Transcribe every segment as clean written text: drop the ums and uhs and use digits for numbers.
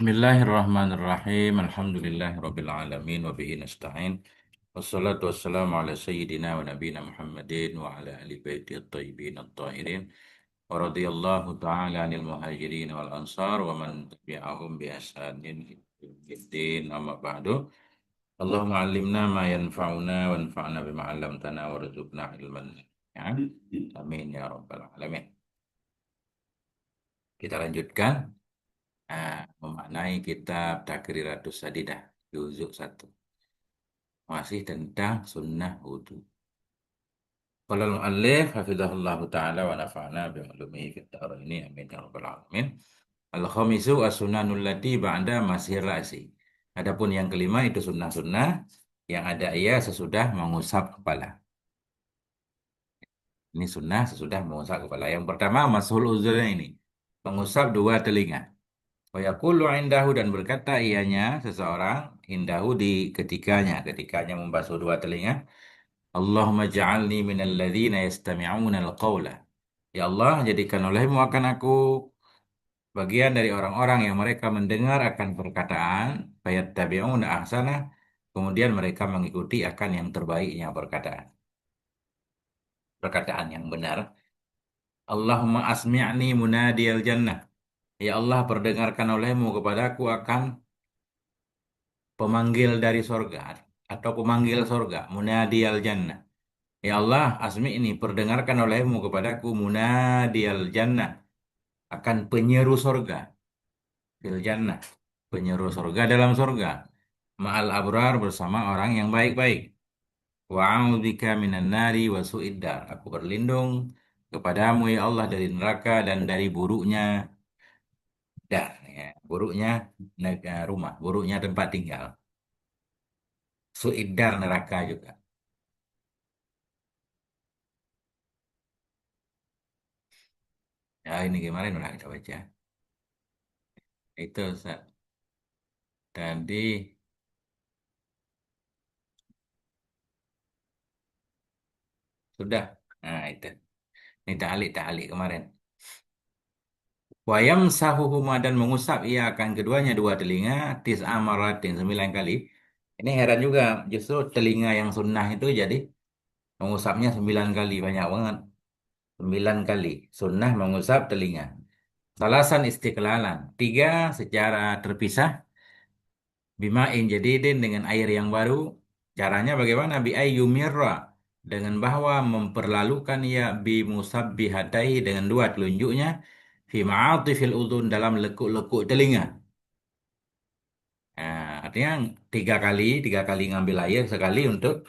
Bismillahirrahmanirrahim. Alhamdulillahirabbil alamin wa bihi nasta'in. Wassalatu wassalamu ala sayyidina wa nabiyina Muhammadin wa ala ali baiti at-tayyibin at-tahirin. Wa radhiyallahu ta'ala 'anil muhajirin wal ansar wa man tabi'ahum bi ihsanin ila yaumiddin. Amma ba'du. Allahumma 'allimna ma yanfa'una wanfa'na bima 'allamtana warzuqna ilman nafi'an. Amin ya rabbal alamin. Kita lanjutkan memaknai kitab Takriratus Sadidah juzuk 1. Masih tentang sunnah wudhu. Qala al-mu'allif hafizahullah ta'ala wa nafa'na bi'ulumihi fid dharaini amin ya rabbal alamin. Al-khamisu as-sunanul lati ba'da masih ra'si. Adapun yang kelima itu sunnah-sunnah yang ada ia sesudah mengusap kepala. Ini sunnah sesudah mengusap kepala. Yang pertama mashul uzunnya ini. Mengusap dua telinga. Wa yaqulu indahu dan berkata ianya seseorang indahu di ketikanya membasuh dua telinga. Allahumma ja'alni minal ladzina yastami'una al-qawla. Ya Allah, jadikan olehmu akan aku bagian dari orang-orang yang mereka mendengar akan perkataan, fayattabi'una ahsana, kemudian mereka mengikuti akan yang terbaiknya perkataan. Perkataan yang benar. Allahumma asmi'ni munadiyal jannah. Ya Allah, perdengarkan olehmu kepadaku akan pemanggil dari sorga atau pemanggil sorga, munadiyal jannah. Ya Allah, asmi ini perdengarkan olehmu kepadaku munadiyal jannah akan penyeru sorga, fil jannah, penyeru sorga dalam sorga, ma'al abrar bersama orang yang baik-baik. Wa a'udzubika minan nari wa su'id dar. Aku berlindung kepadamu ya Allah dari neraka dan dari buruknya dar, ya. Buruknya rumah, buruknya tempat tinggal. Su'id dar neraka juga. Ya ini kemarin udah kita baca. Itu Ustaz. Tadi sudah. Nah itu. Ini ta'alik kemarin. Wayam sahuhuma dan mengusap ia akan keduanya dua telinga tis'amaratin 9 kali. Ini heran juga. Justru telinga yang sunnah itu jadi mengusapnya 9 kali. Banyak banget. 9 kali. Sunnah mengusap telinga. Salasan istiqlalan. Tiga secara terpisah. Bima'in jadidin dengan air yang baru. Caranya bagaimana? Bi ayyumirra. Dengan bahwa memperlalukan ia bimusabbihatai dengan dua telunjuknya. Fi ma'atifil udhun dalam lekuk-lekuk telinga. Nah, artinya tiga kali ngambil air sekali untuk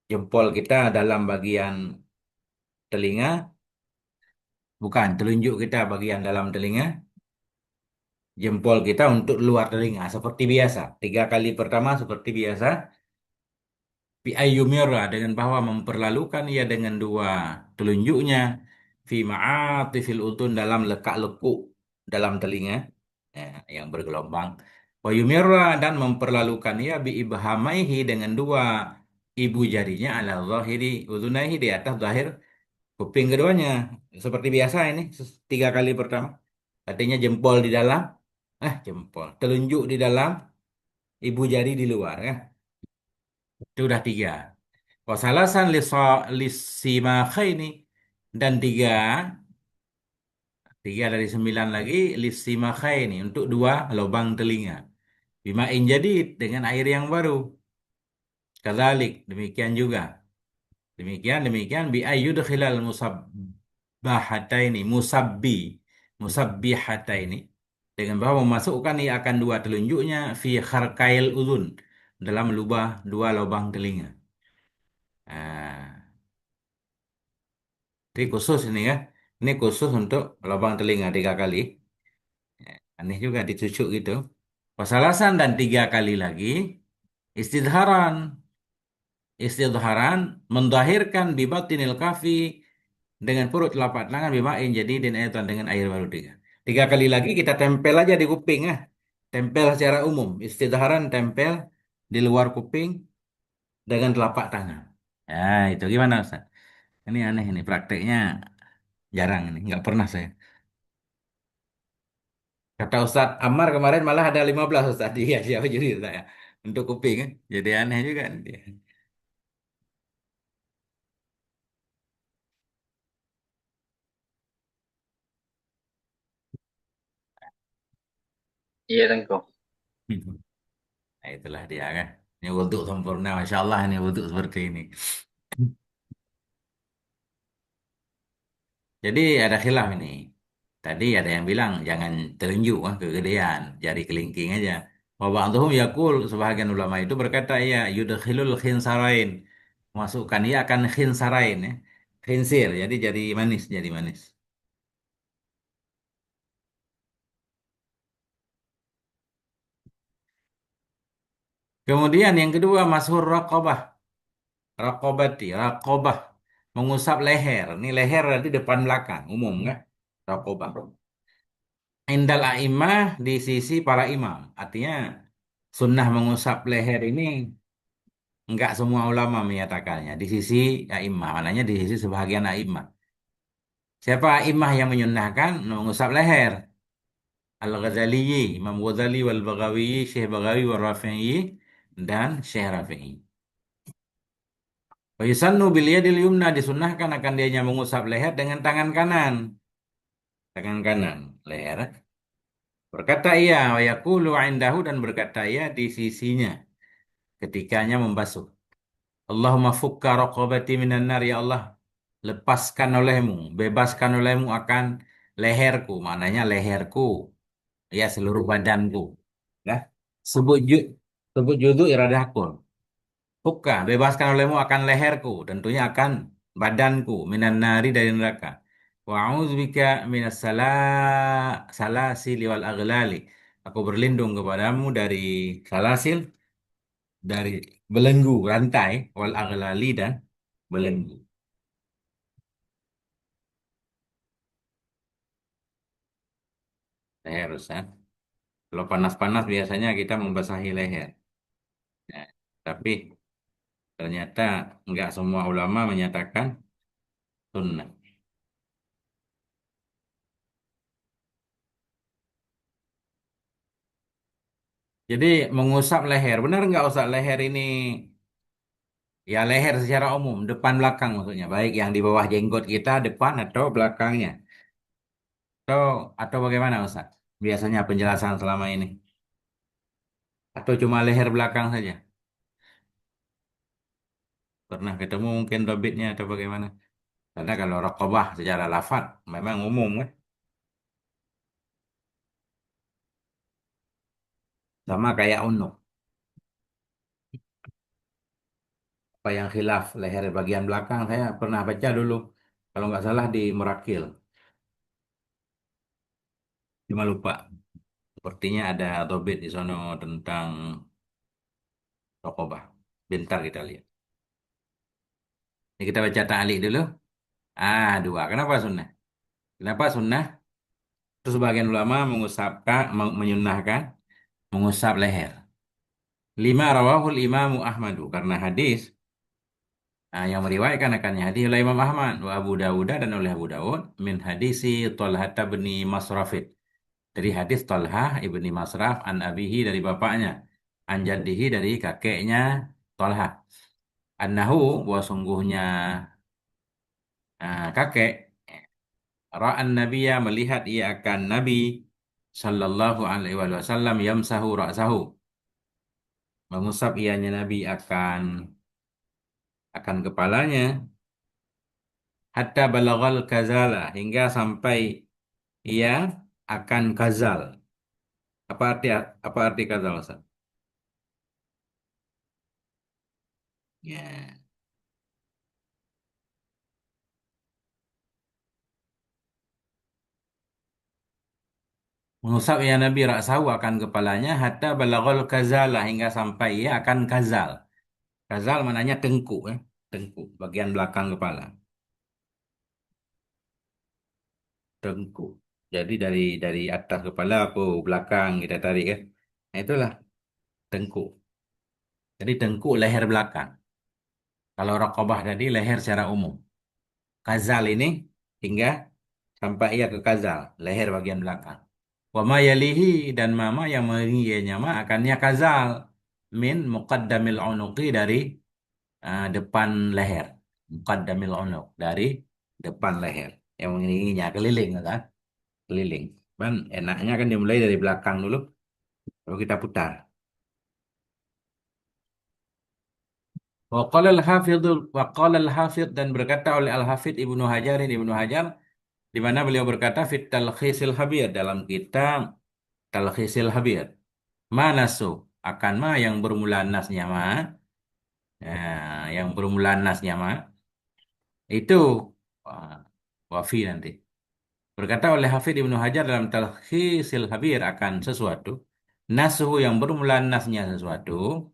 jempol kita dalam bagian telinga. Bukan, telunjuk kita bagian dalam telinga. Jempol kita untuk luar telinga. Seperti biasa. 3 kali pertama seperti biasa. Fi ayyumira dengan bahwa memperlalukan ia dengan dua telunjuknya fi ma'atifil utun dalam lekak-lekuk dalam telinga yang bergelombang. Wa yumira dan memperlalukan ia bi ibhamaihi dengan dua ibu jarinya ala zahiri udunaihi di atas zahir kuping keduanya. Seperti biasa ini 3 kali pertama. Artinya jempol di dalam, jempol, telunjuk di dalam, ibu jari di luar ya. Itu udah tiga. Wasalasan lisimakhaini dan tiga dari 9 lagi lisimakhaini untuk dua lubang telinga. Bimain jadi dengan air yang baru. Kadzalik demikian juga. Demikian bi ayyudkhilal musabbahataini musabbihataini dengan bahwa memasukkan ia akan dua telunjuknya fi kharkail uzun dalam dua lubang telinga. Nah, ini khusus ini ya. Ini khusus untuk lubang telinga 3 kali. Aneh juga dicucuk gitu. Wasalasan dan 3 kali lagi istidharan. Istidharan mendahirkan bibatinil kafi dengan perut telapak tangan bimain jadi dan etan dengan air baru 3 kali lagi kita tempel aja di kuping ya. Tempel secara umum. Istidharan tempel di luar kuping dengan telapak tangan. Ya itu gimana Ustaz? Ini aneh ini prakteknya jarang ini. Nggak pernah saya. Kata Ustadz Ammar kemarin malah ada 15 Ustadz. Iya, siapa jadi saya. Untuk kuping kan. Jadi aneh juga dia. Iya Tengku. Nah, itulah dia kan. Ini wudhu sempurna. Masya Allah ini wudhu seperti ini. Jadi ada khilaf ini. Tadi ada yang bilang jangan telunjuk kegedean, jari kelingking aja. Wa ba'dhum yaqul sebahagian ulama itu berkata ya yudkhilul khinsarain. Masukkan ia akan khinsarain ya. Khinsir jadi manis, jadi manis. Kemudian yang kedua mashur raqabah, raqabati, raqabah mengusap leher. Ini leher nanti depan belakang umum kan? Raqabah. Indal a'imah di sisi para imam. Artinya sunnah mengusap leher ini enggak semua ulama menyatakannya. Di sisi a'imah, maknanya di sisi sebahagian a'imah. Siapa a'imah yang menyunnahkan mengusap leher? Al-Ghazali, Imam Ghazali wal Baghawi, Syekh Baghawi wal Rafi'i dan Syekh Rafi'i. Wa yusannu bil yadil yumna disunnahkan akan dianya mengusap leher dengan tangan kanan. Tangan kanan leher. Berkata ia wa yaqulu indahu dan berkata ia di sisinya ketikanya membasuh. Allahumma fukka raqabati minan nar ya Allah. Lepaskan olehmu, bebaskan olehmu akan leherku, maknanya leherku, ya seluruh badanku. Ya. Sebut ju, sebut judu iradahku. Buka, bebaskan olehmu akan leherku, tentunya akan badanku, minan nari dari neraka. Wa a'udzubika minas salasili wal aghlali. Aku berlindung kepadamu dari salasil, dari belenggu, rantai, wal aghlali dan belenggu. Leher, Ustaz. Kalau panas-panas biasanya kita membasahi leher. Ya, tapi ternyata nggak semua ulama menyatakan sunnah. Jadi mengusap leher, benar nggak usap leher ini? Ya leher secara umum, depan belakang maksudnya. Baik yang di bawah jenggot kita, depan atau belakangnya. Atau, atau bagaimana Ustaz? Biasanya penjelasan selama ini. Atau cuma leher belakang saja. Pernah ketemu mungkin dobitnya atau bagaimana? Karena kalau raqabah secara lafaz memang umum kan. Sama kayak unuk. Apa yang khilaf leher bagian belakang saya pernah baca dulu. Kalau nggak salah di Murakil. Cuma lupa. Sepertinya ada dobit di sono tentang raqabah. Bentar kita lihat. Ini kita baca ta'liq dulu. Ah, dua. Kenapa sunnah? Kenapa sunnah? Terus sebagian ulama mengusapkan, menyunnahkan mengusap leher. Lima rawahul imamu Ahmadu. Karena hadis yang meriwayatkan akannya hadis oleh Imam Ahmad wa Abu Dawud dan oleh Abu Dawud min hadisi Talhah bin Masrafid. Dari hadis Talhah ibni Masraf an abihi dari bapaknya, an jaddihi dari kakeknya Talhah. Annahu bahwa sungguhnya kakek ra'an nabiyya melihat ia akan Nabi sallallahu alaihi wasallam yamsahu ra'sahu mengusap ianya Nabi akan kepalanya hatta balagal kazala hingga sampai ia akan kazal. Apa arti kazal Ustaz? Ya. Mengusap ia Nabi ra'sahu akan kepalanya hatta balagal kazala hingga sampai ia akan kazal. Kazal mananya tengkuk ya. Tengkuk bagian belakang kepala. Tengkuk. Jadi dari atas kepala ke belakang kita tarik kan. Nah, itulah tengkuk. Jadi tengkuk leher belakang. Kalau raqabah tadi leher secara umum. Kazal ini hingga sampai ia ke kazal, leher bagian belakang. Wa ma yalihi dan mama yang mengiringinya ma akannya kazal min muqaddamil unuqi dari depan leher. Muqaddamil unuq dari depan leher. Yang mengiringinya keliling kan? Keliling. Kan enaknya kan dimulai dari belakang dulu, lalu kita putar. Waqala al-Hafidh dan berkata oleh Al-Hafidh Ibnu Hajar ini Ibnu Hajar di mana beliau berkata fit talkhisil habir dalam kitab Talkhisil Habir. Mana su akan ma yang bermula nasnya ma, yang bermula nasnya ma itu wah, wafi nanti. Berkata oleh Hafidh Ibnu Hajar dalam Talkhisil Habir akan sesuatu, nasuhu yang bermula nasnya sesuatu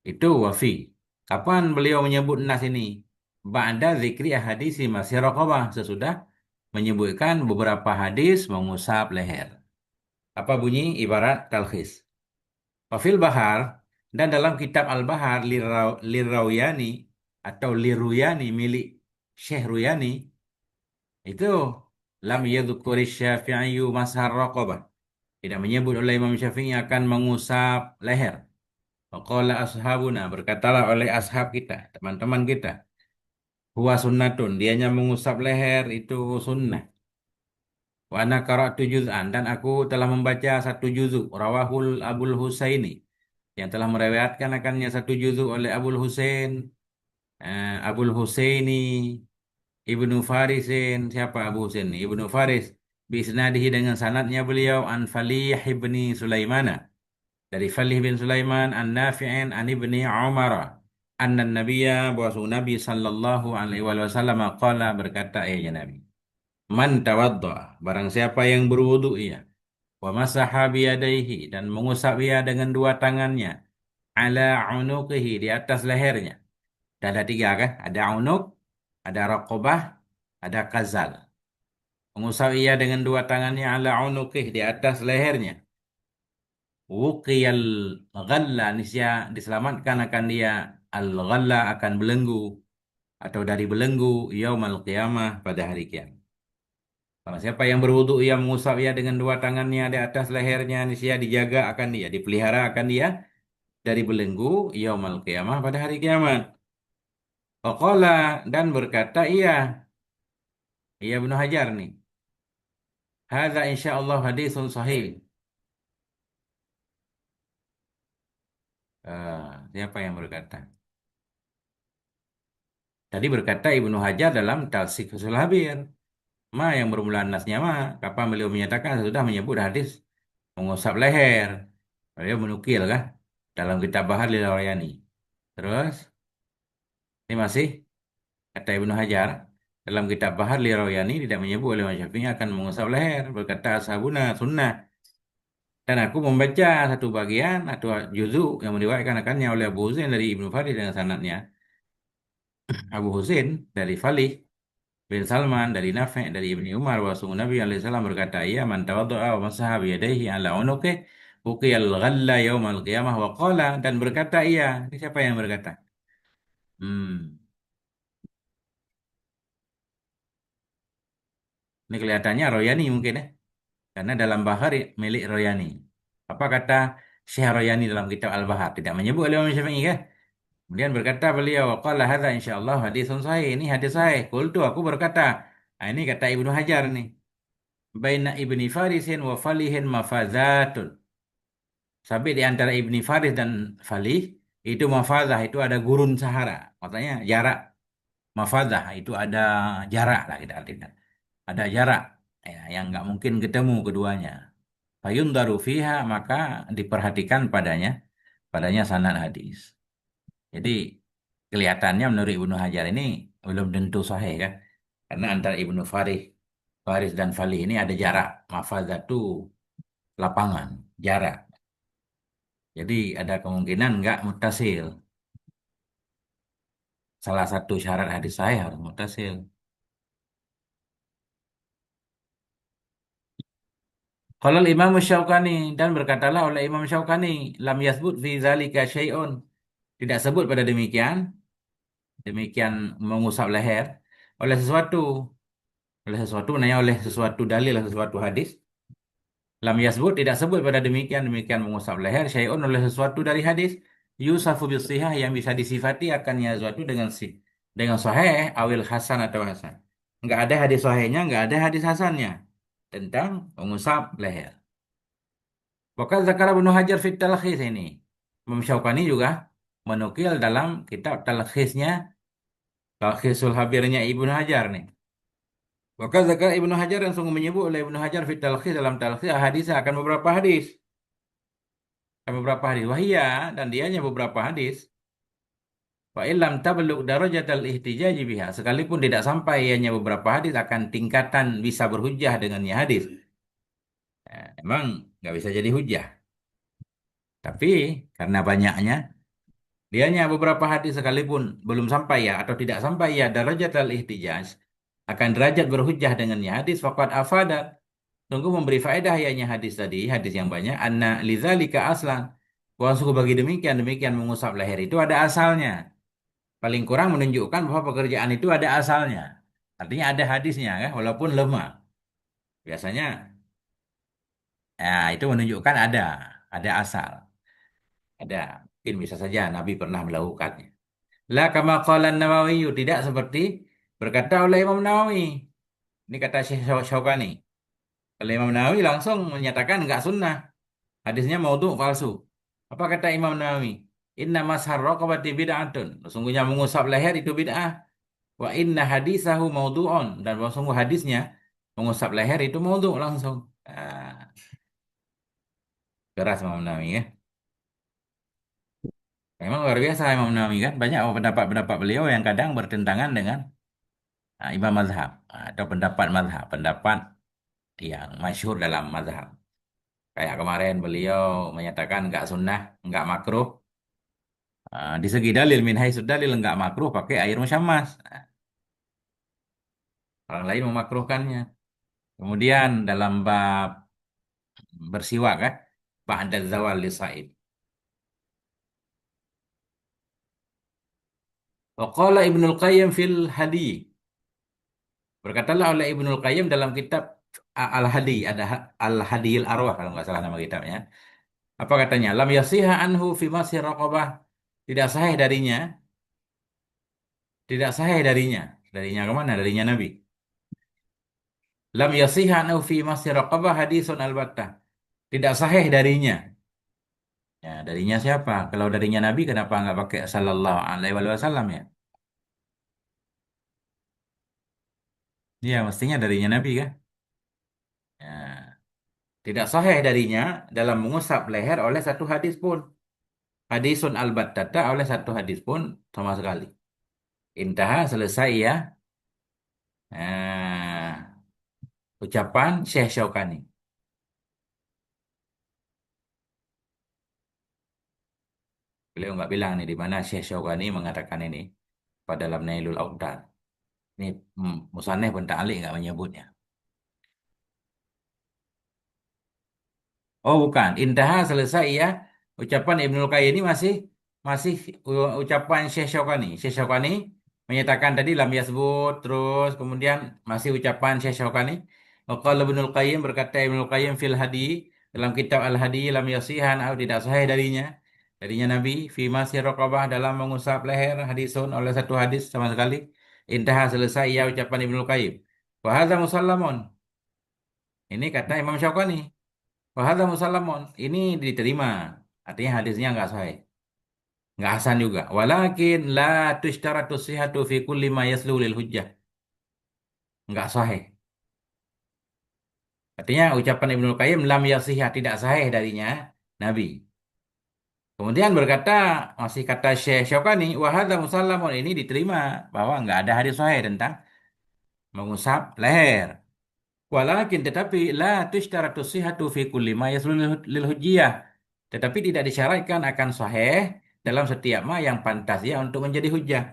itu wafi. Kapan beliau menyebut nas ini? Ba'da zikri ahadisi masih raqabah sesudah menyebutkan beberapa hadis mengusap leher. Apa bunyi ibarat talkhis? Wafil Bahar dan dalam kitab Al-Bahar Lirawyani atau Liruyani milik Syekh Ruyani itu lam yadhkuri Syafi'i mashar raqabah. Tidak menyebut oleh Imam Syafi'i akan mengusap leher. Waqala ashabuna berkatalah oleh ashab kita, teman-teman kita, huwa sunnatun, dianya mengusap leher itu sunnah. Wa ana qara'tu juz'an dan aku telah membaca satu juzuk rawahul Abul Husaini yang telah meriwayatkan akannya satu juzuk oleh Abul Husain Abul Husaini Ibnu Farisin. Siapa Abu Husain ini? Ibnu Faris bisnadihi dengan sanadnya beliau an Falih ibni Sulaimana dari Falih bin Sulaiman an Nafi'in an ibni Umar anna Nabiya bahwa Nabi sallallahu alaihi wasallam qala berkata ya Nabi, man tawadda barang siapa yang berwudu ia wa masaha biyadaihi dan mengusap ia dengan dua tangannya ala unuqihi di atas lehernya. Dan ada tiga kan? Ada unuq, ada raqabah, ada kazal. Mengusap ia dengan dua tangannya ala unuqih di atas lehernya. Wuqiyal ghalla nisya diselamatkan akan dia al ghalla akan belenggu atau dari belenggu yaumal qiyamah pada hari kiamat. Kalau siapa yang berwudu ia mengusap ia dengan dua tangannya di atas lehernya nisya dijaga akan dia, dipelihara akan dia dari belenggu yaumal qiyamah pada hari kiamat. Waqala dan berkata iya Ibnu Hajar nih. Hadza insyaallah hadisun sahih. Siapa yang berkata? Tadi berkata Ibnu Hajar dalam Talsikhul Habir. Ma yang bermula nasnya ma. Kapan beliau menyatakan sudah menyebut hadis mengusap leher. Beliau menukil kah? Dalam kitab Bahar Lirawayani. Terus, ini masih kata Ibnu Hajar. Dalam kitab Bahar Lirawayani tidak menyebut oleh Imam Syafi'i akan mengusap leher. Berkata ashabuna sunnah. Dan aku membaca satu bagian atau juzuk yang meriwayatkan akannya oleh Abu Husain dari Ibnu Farid dengan sanadnya. Abu Husain dari Falih bin Salman dari Nafi' dari Ibni Umar bahwa Nabi alaihi salam berkata, "Ya man tawadda'a wa masaha bi yadayhi ala unuqi uqiyal ghalla yaumal qiyamah wa qala." Dan berkata ia. Ini siapa yang berkata? Hmm. Ini kelihatannya Royani mungkin ya. Karena dalam Bahar milik Royani. Apa kata Syekh Royani dalam kitab Al-Bahar? Tidak menyebut oleh Imam Syafi'i kan? Kemudian berkata beliau, "Qala hadza insyaallah hadisun sahih." Ini hadis sahih. Qultu aku berkata, ini kata Ibnu Hajar nih. Baina Ibni Farisin wa Falihin mafazatun. Sampai di antara Ibni Faris dan Falih itu mafazah itu ada gurun Sahara. Maksudnya jarak mafazah itu ada jarak lah kita artikan. Ada jarak ya, yang nggak mungkin ketemu keduanya. Fayundaru fiha maka diperhatikan padanya sanad hadis. Jadi kelihatannya menurut Ibnu Hajar ini belum tentu sahih kan. Karena antara Faris dan Falih ini ada jarak. Mafazatu lapangan, jarak. Jadi ada kemungkinan nggak mutasil. Salah satu syarat hadis sahih harus mutasil. Kalau Imam Syaukani dan berkatalah oleh Imam Syaukani, lam yasbut fi zalika syai'un. Tidak sebut pada demikian mengusap leher oleh sesuatu, menanya oleh sesuatu dalil, sesuatu hadis. Lam yasbut tidak sebut pada demikian demikian mengusap leher syai'un oleh sesuatu dari hadis yusafu bisihah yang bisa disifati akannya sesuatu dengan sahih awil hasan atau hasan. Enggak ada hadis sahihnya, enggak ada hadis hasannya tentang mengusap leher. Maka Zakar Ibnu Hajar fit Talkhis ini. Imam Syaukani juga menukil dalam kitab Talkhisnya, Talkhisul Habirnya Ibnu Hajar nih. Maka Zakar Ibnu Hajar yang sungguh menyebut oleh Ibnu Hajar fit Talkhis dalam Talkhis hadis akan beberapa hadis. Akan beberapa hadis. Wahia dan dianya beberapa hadis. Wa illam tablugh darajatal ihtijaj biha. Sekalipun tidak sampai ianya beberapa hadis akan tingkatan bisa berhujjah dengannya hadis. Nah, emang nggak bisa jadi hujjah. Tapi karena banyaknya dianya beberapa hadis sekalipun belum sampai ya atau tidak sampai ya derajat al-ihtijaj akan derajat berhujjah dengannya hadis faqad afadat sungguh memberi faedah ianya hadis tadi hadis yang banyak anna lidzalika aslan bahwa sungguh bagi demikian demikian mengusap leher itu ada asalnya paling kurang menunjukkan bahwa pekerjaan itu ada asalnya artinya ada hadisnya ya walaupun lemah biasanya ya itu menunjukkan ada asal ada mungkin bisa saja Nabi pernah melakukannya. La kama qala Nawawi tidak seperti berkata oleh Imam Nawawi. Ini kata Syekh Syaukani. Oleh Imam Nawawi langsung menyatakan enggak sunnah. Hadisnya maudhu palsu. Apa kata Imam Nawawi? Inna mashar raqabati bid'atun. Sesungguhnya mengusap leher itu bid'ah. Wa inna hadisahu maudhu'un. Dan sungguh hadisnya mengusap leher itu maudhu langsung. Ah, keras Imam Nawawi ya. Memang luar biasa Imam Nawawi kan. Banyak pendapat-pendapat beliau yang kadang bertentangan dengan imam mazhab atau pendapat mazhab, pendapat yang masyhur dalam mazhab. Kayak kemarin beliau menyatakan nggak sunnah, nggak makruh. Di segi dalil min haitsu dalil nggak makruh pakai air musyammas. Orang lain memakruhkannya. Kemudian dalam bab bersiwak kan, ba'da zawal lisaid. Wa qala Ibnul Qayyim fil Hadi. Berkatalah oleh Ibnul Qayyim dalam kitab Al-Hadi, ada Al-Hadiyil Arwah kalau nggak salah nama kitabnya. Apa katanya? Lam yasiha anhu fi masih raqabah. Tidak sahih darinya. Tidak sahih darinya. Darinya kemana? Darinya Nabi. Lam yasiha anhu fi masih raqabah hadisun albattah. Tidak sahih darinya. Ya, darinya siapa? Kalau darinya Nabi, kenapa nggak pakai sallallahu alaihi wasallam ya? Iya, mestinya darinya Nabi kan? Ya, tidak sahih darinya dalam mengusap leher oleh satu hadis pun. Hadisun albattah oleh satu hadis pun sama sekali. Intaha selesai ya. Nah, ucapan Syekh Syaukani. Beliau nggak bilang nih di mana Syekh Syaukani mengatakan ini pada dalam Nailul Autar. Ini Musaneh bin Ta'liq nggak menyebutnya. Oh bukan, intaha selesai ya. Ucapan Ibnul Qayyim ini masih ucapan Syekh Syaukani. Syekh Syaukani menyatakan tadi lam yasbut terus kemudian masih ucapan Syekh Syaukani. Qala Ibnul Qayyim berkata Ibnul Qayyim fil Hadi dalam kitab Al-Hadi lam yasihan atau tidak sahih darinya Nabi fi masih raqabah dalam mengusap leher hadisun oleh satu hadis sama sekali. Intaha selesai ya ucapan Ibnul Qayyim. Wa hadza musallamun. Ini kata Imam Syaukani. Wahada musallamun. Ini diterima. Artinya hadisnya nggak sahih. Nggak hasan juga. Walakin la tushtaratu sihatu fi kulli ma yaslu lil hujjah. Nggak sahih. Artinya ucapan Ibnul Qayyim lam yasihah tidak sahih darinya Nabi. Kemudian berkata, masih kata Syekh Syaukani, wahada musallamun ini diterima bahwa nggak ada hadis sahih tentang mengusap leher. Walakin tetapi la tushtaratu sihatu fi kulli ma yaslu lil hujjiyah. Tetapi tidak disyaratkan akan sahih dalam setiap ma yang pantas ya untuk menjadi hujjah.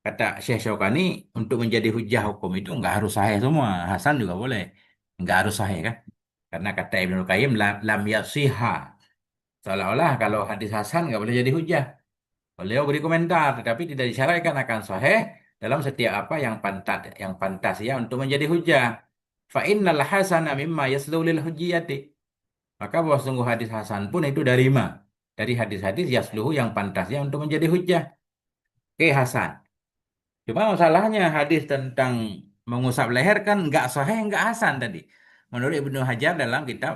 Kata Syekh Syaukani, untuk menjadi hujjah hukum itu nggak harus sahih semua. Hasan juga boleh. Nggak harus sahih kan? Karena kata Ibnul Qayyim, lam yasiha. Seolah-olah kalau hadis Hasan nggak boleh jadi hujjah. Beliau beri komentar, tetapi tidak disyaratkan akan sahih dalam setiap apa yang pantas ya untuk menjadi hujjah. Fa innal hasana mimma yaslu lil hujjiyati. Maka bahwa sungguh hadis hasan pun itu dari ma. Dari hadis-hadis yasluhu yang pantasnya untuk menjadi hujjah. Oke, hasan. Cuma masalahnya hadis tentang mengusap leher kan nggak sahih, nggak hasan tadi. Menurut Ibnu Hajar dalam kitab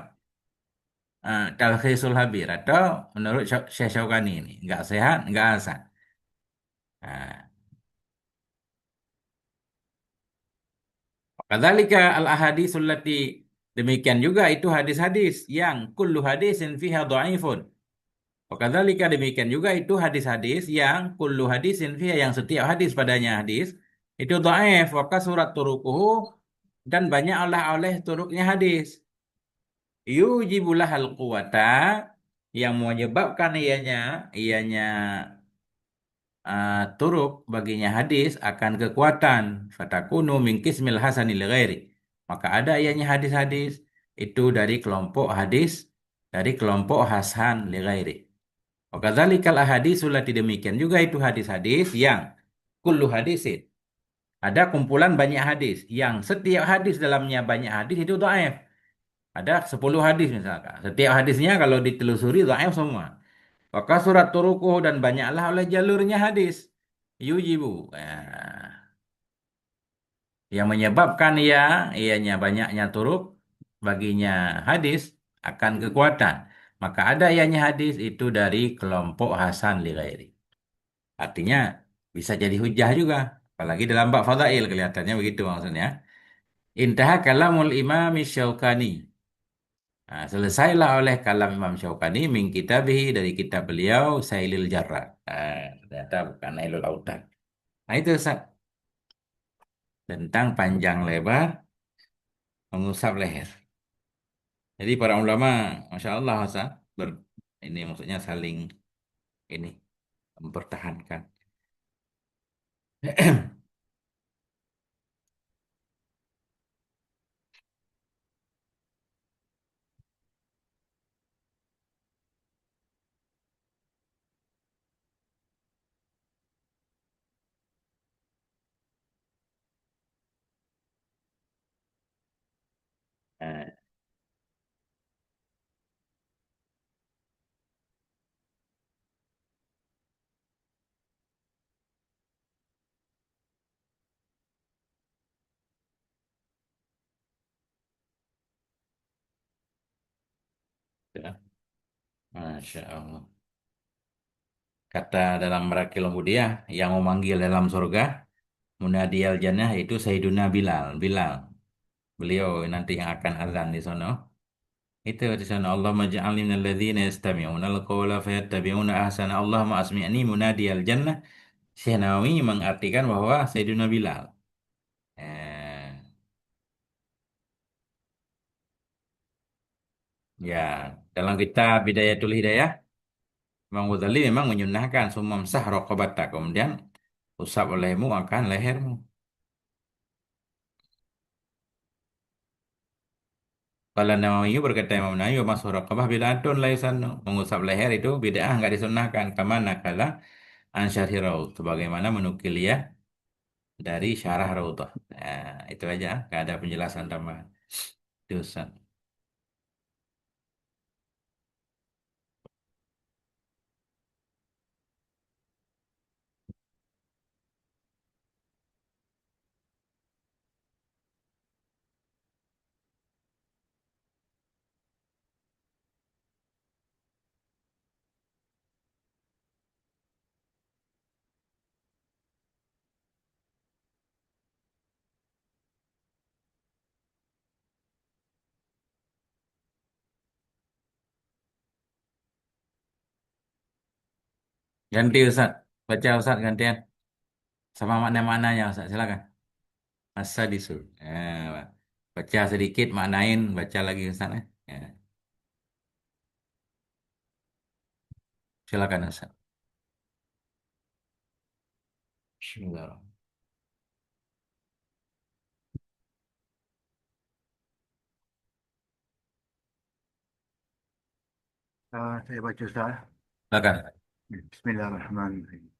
Talkhisul Habir atau menurut Syekh Syaukani ini nggak sehat, nggak hasan. Nah, kadzalika al-ahaditsul lati demikian juga itu hadis-hadis yang kullu hadisin fiha dhaifun. Kadzalika demikian juga itu hadis-hadis yang kullu hadisin fiha yang setiap hadis padanya hadis itu dhaif wa surat turuquhu dan banyak oleh turuknya hadis. Yujibullah al-quwata yang menyebabkan ianya turuk baginya hadis akan kekuatan fatakunu min qismil hasanil ghairi maka ada ianya hadis-hadis itu dari kelompok hadis dari kelompok hasan li ghairi wa kadzalikal ahaditsul lati demikian juga itu hadis-hadis yang kullu hadisin ada kumpulan banyak hadis yang setiap hadis dalamnya banyak hadis itu dhaif ada 10 hadis misalkan setiap hadisnya kalau ditelusuri dhaif semua maka surat turukuh dan banyaklah oleh jalurnya hadis. Yujibu. Yang menyebabkan ianya banyaknya turuk baginya hadis akan kekuatan. Maka ada ianya hadis itu dari kelompok Hasan li ghairi. Artinya bisa jadi hujah juga. Apalagi dalam bab fadail kelihatannya begitu maksudnya. Intaha kalamul Imam Syaukani. Nah, selesailah oleh kalam Imam Syaukani min kitabihi dari kitab beliau Sailil Jarrah. Ternyata bukan Nailul Autar. Nah itu Ustaz, tentang panjang lebar mengusap leher. Jadi para ulama, Masya Allah Ustaz, ini maksudnya saling ini mempertahankan. Eh, ya. Masya Allah. Kata dalam Merakil Mudia yang memanggil dalam surga, Munadi al Jannah itu Sayyiduna Bilal. Bilal. Beliau nanti yang akan azan di sana. Itu di sana Allah maj'alni minal ladzina yastami'una al-qawla fayattabi'una ahsana Allahumma asmi'ni munadi al-jannah. Syekh Nawawi mengartikan bahwa Sayyidina Bilal. Eh, ya, dalam kitab Bidayatul Hidayah, Imam Ghazali memang menyunahkan sumam sah raqabata. Kemudian usap olehmu akan lehermu. Kalau Nawawi berkata Imam Nawawi, masuk raqabah bid'atun laisan. Mengusap leher itu bid'ah nggak disunahkan. Kama nakala an syarhi raud. Sebagaimana menukil ya dari syarah Raudhah. Nah, itu aja, nggak ada penjelasan tambahan. Itu Ustaz. Ganti Ustaz. Baca Ustaz gantian. Sama makna-maknanya Ustaz. Silakan. Masa disul. Baca sedikit, maknain, baca lagi Ustaz. Ya. Silakan Ustaz. Bismillah. saya baca Ustaz. Silakan. Bismillahirrahmanirrahim.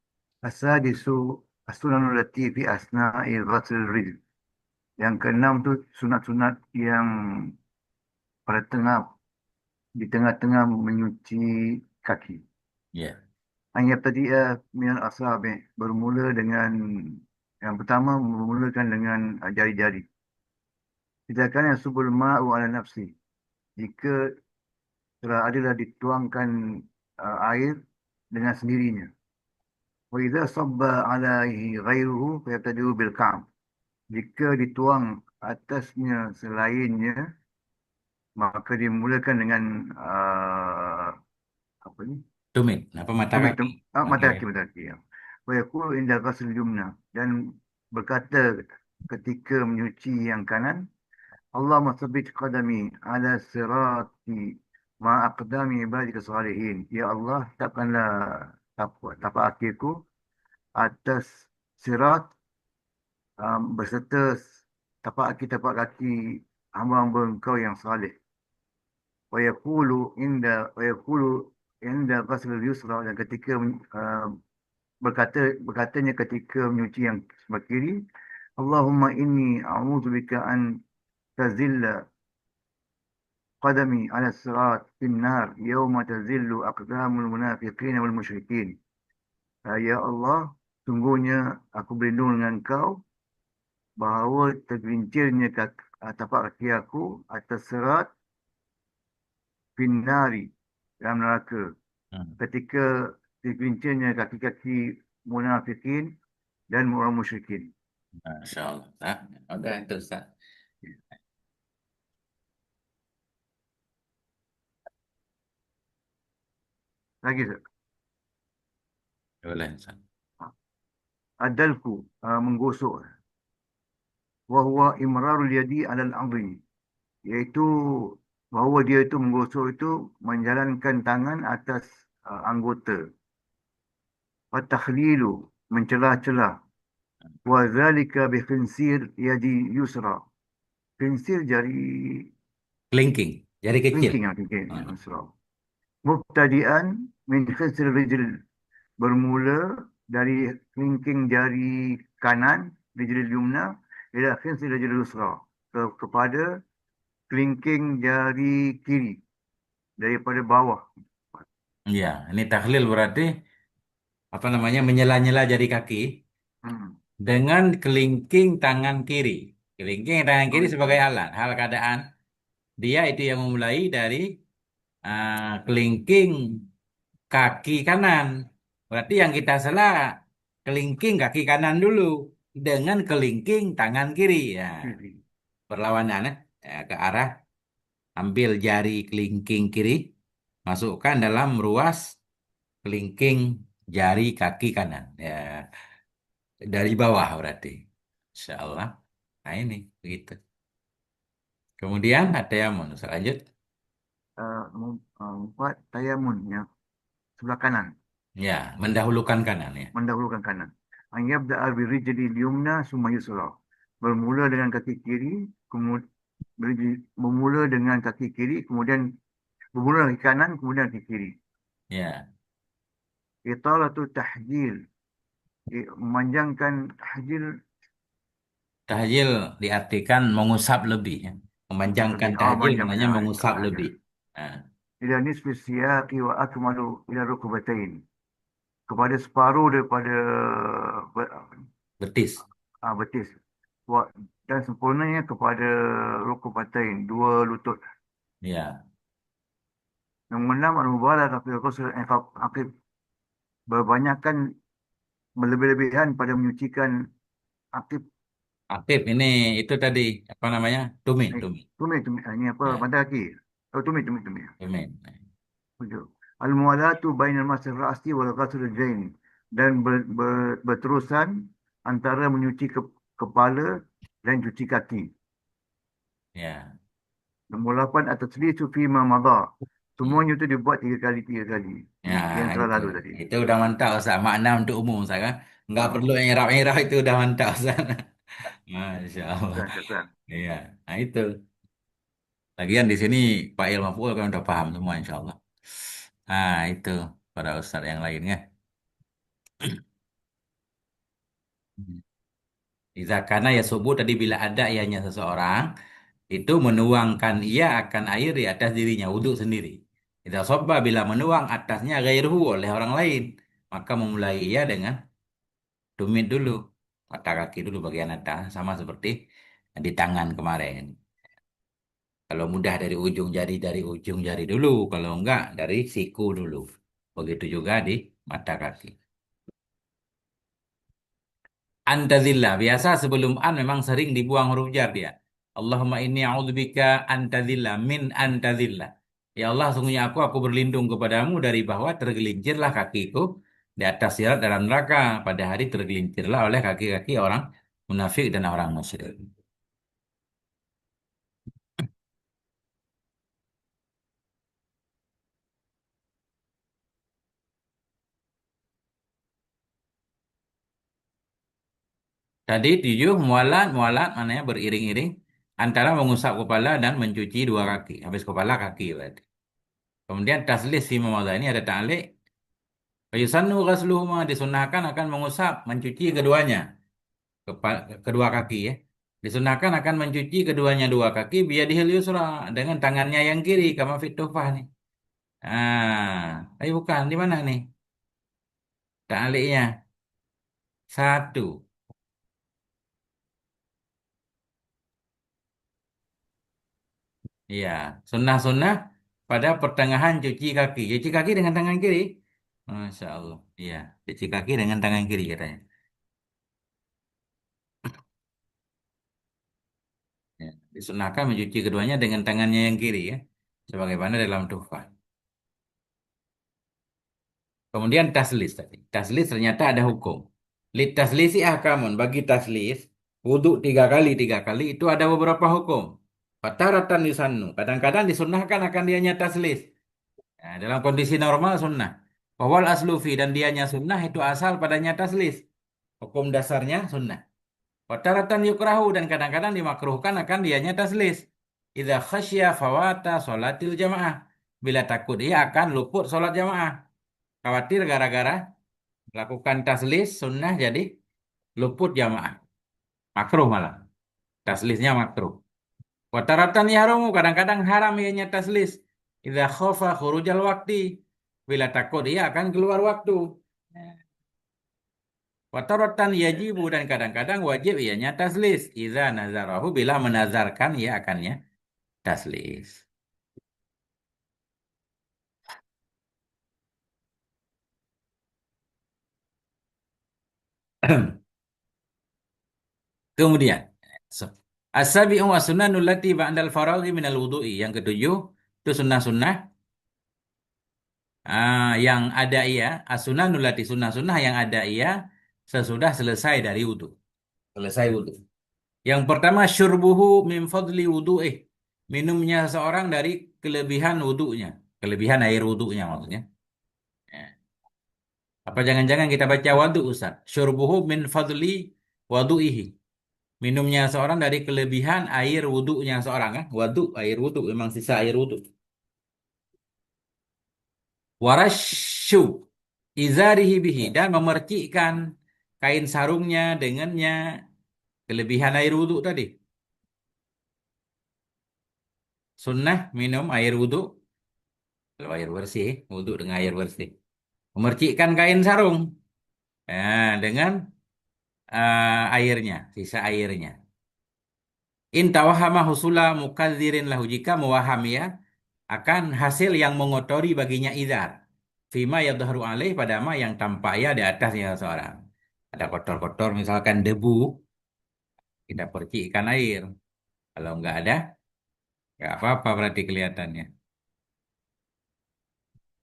As-sadisu as-sunanul lati fi asna'il ghusl rijl. Yang keenam tu sunat-sunat yang pada tengah di tengah-tengah menyuci kaki. Ya. An yabtadi'a min al-asabi' bermula dengan yang pertama memulakan dengan jari-jari. Sedangkan yang subul ma'u ala nafsi. Jika telah adalah dituangkan air dengan sendirinya. Wa idza sabba alaihi ghairuhu fayabtadi'u bil kam'. Jika dituang atasnya selainnya, maka dimulakan dengan apa ni? Tumit. Apa mata Tumit, kaki? mata Oke. kaki, mata kaki. Ya. Wa yaqulu inda ghasl yumna, dan berkata ketika menyuci yang kanan, Allahumma tsabbit qadami ala sirati ma aqdami ibadika salihin. Ya Allah, takkanlah tapak kakiku atas sirat berserta tapak kaki hamba-hamba engkau yang saleh. Wa yaqulu inda ghasl yusra, dan ketika berkatanya ketika menyuci yang sebelah kiri, Allahumma inni a'udzubika an tazilla qadami ala sirat fin nar yawma tazillu aqdamul munafiqin wal musyrikin. Ya Allah, sungguhnya aku berlindung dengan Engkau bahawa tergelincirnya tapak kaki aku atas serat finnari dalam neraka, Hmm. ketika tergelincirnya kaki-kaki munafikin dan orang musyrikin. Masya Allah. Nah, udah itu Ustaz. Lagi tak? Boleh Ustaz. Adalku, menggosok. Wahuwa imrarul yadi alal amri, iaitu bahawa dia itu menggosok itu menjalankan tangan atas anggota. Watakhlilu, mencelah-celah. Wa zalika bi khinsir yadi yusra. Khinsir jari Kelingking. Jari kecil. kelingking, okay, Hmm. yusra. Mubtadi'an min khinsir rijl, bermula dari kelingking jari kanan rijl yumna ila khinsir rijl yusra, kepada kelingking jari kiri daripada bawah. Ya, ini tahlil berarti apa namanya menyela-nyela jari kaki Hmm. dengan kelingking tangan kiri. Kelingking tangan Oh, kiri itu. sebagai alat. Hal keadaan dia itu yang memulai dari kelingking kaki kanan. Berarti yang kita salah kelingking kaki kanan dulu dengan kelingking tangan kiri. Ya, Kiri. berlawanan ke arah ambil jari kelingking kiri, masukkan dalam ruas kelingking jari kaki kanan. Ya, dari bawah berarti. Insya Allah. Nah ini begitu. Kemudian ada yang mau lanjut. Empat, tayamun yang sebelah kanan, Ya, mendahulukan kanan ya. mendahulukan kanan. An yabda'a bi rijli yumna summa yusra. Bermula dengan kaki kiri, kemudian bermula dengan kaki kiri, kemudian bermula kaki kanan, kemudian kaki kiri. Ya, Italatu tahjil, memanjangkan tahjil tahjil diartikan mengusap lebih ya. Memanjangkan lebih. tahjil Memanjangkan. maknanya mengusap Ya. lebih. Nah, Ila nisfi siyaqi wa akmalu ila rukbatain. Kepada separuh daripada betis. betis. Wa- Dan sempurnanya kepada rukbatain, dua lutut. Ya, Yang keenam, al-mubalaghah fil ghusl aqib, berbanyakkan berlebih-lebihan pada menyucikan akib. aktif ini itu tadi apa namanya? Tumit, tumit. Tumit, ini apa, Ya, mata kaki. Oh, tumit. tumit. Tujuh. Al-muwalatu bainal masir ra'si wal ghasl al-jain, dan berterusan antara menyuci kepala dan cuci kaki. Ya, Nombor 8, at-taslisu fi ma madha. Semuanya itu dibuat tiga kali. ya Yang telah itu. lalu tadi. Itu udah mantap Ustaz. Makna untuk umum Ustaz kan. Nggak perlu Ah, nyerap-nyerap itu udah mantap Ustaz. Masya Allah. syukran. Iya, nah itu. Lagian di sini Pak Ilmaful kan udah paham semua insya Allah. Nah itu para ustadz yang lainnya. Karena ya subuh tadi bila ada ianya seseorang itu menuangkan ia akan air di atas dirinya wudhu sendiri. Idza sobba bila menuang atasnya ghairuhu oleh orang lain, maka memulai ia dengan tumit dulu, mata kaki dulu bagian atas, sama seperti di tangan kemarin. Kalau mudah dari ujung jari dulu, kalau enggak dari siku dulu. Begitu juga di mata kaki. Antazillah. Biasa sebelum an memang sering dibuang huruf jar dia. Allahumma inni a'udzubika antazillah min antazillah. Ya Allah, sungguhnya aku berlindung kepadamu dari bahwa tergelincirlah kakiku di atas sirat dalam neraka. Pada hari tergelincirlah oleh kaki-kaki orang munafik dan orang musyrik. Tadi tujuh mualat, mualat maknanya beriring-iring antara mengusap kepala dan mencuci dua kaki. Habis kepala kaki berarti. Kemudian taslis fi mawadha ini ada ta'liq. Yusannu ghasluhuma disunahkan akan mengusap, mencuci keduanya, kedua kaki ya. Disunahkan akan mencuci keduanya dua kaki biyadihil yusra dengan tangannya yang kiri kama fit tufah nih. Bukan di mana nih? Ta'liqnya satu. Iya, sunnah-sunnah pada pertengahan cuci kaki. Cuci kaki dengan tangan kiri. Masya Allah. Iya, cuci kaki dengan tangan kiri katanya. Ya. Disunahkan mencuci keduanya dengan tangannya yang kiri ya. Sebagaimana dalam tuhfah. Kemudian taslis tadi. Taslis ternyata ada hukum. Lit taslisi ahkamun. Bagi taslis, wudhu tiga kali itu ada beberapa hukum. Fataratan yusannu. Kadang-kadang disunahkan akan dianya taslis. Nah, dalam kondisi normal sunnah. Wawal aslufi dan dianya sunnah itu asal padanya taslis. Hukum dasarnya sunnah. Wataratan yukrahu dan kadang-kadang dimakruhkan akan dianya taslis. Idza khasya fawata sholatil jamaah. Bila takut ia akan luput sholat jamaah. Khawatir gara-gara lakukan taslis sunnah jadi luput jamaah. Makruh malah. Taslisnya makruh. Wataratan yahrumu kadang-kadang haram ianya taslis. Idza khofa khurujal waktu. Bila takut ia akan keluar waktu. Wataratan yajibu dan kadang-kadang wajib ianya taslis. Idza nazarahu bila menazarkan ia akannya taslis. Kemudian as-sabi'u wa sunanul lati ba'dal faraghi minal wudu'i. Yang ketujuh itu sunnah-sunnah yang ada ia as-sunanul lati sunnah-sunnah yang ada ia sesudah selesai dari wudu. Selesai wudu. Yang pertama syurbuhu min fadli wudu'ih. Minumnya seorang dari kelebihan wudunya. Kelebihan air wudunya maksudnya. Ya. Apa jangan-jangan kita baca wadu Ustaz? Syurbuhu min fadli wadu'ihi. Minumnya seorang dari kelebihan air wudunya seorang kan? Wadu, air wudu, memang sisa air wudu. Warasyu izarihi bihi dan memercikkan kain sarungnya dengannya kelebihan air wudu tadi. Sunnah minum air wudu, kalau air bersih, wudu dengan air bersih. Memercikkan kain sarung dengan airnya, sisa airnya. In tawahama husula mukadzirin lahu jika mewahami ya akan hasil yang mengotori baginya izar. Fima yadhharu alaih pada ma yang tampak ya di atasnya seorang. Ada kotor-kotor misalkan debu, kita percikkan air. Kalau nggak ada, nggak apa-apa berarti kelihatannya.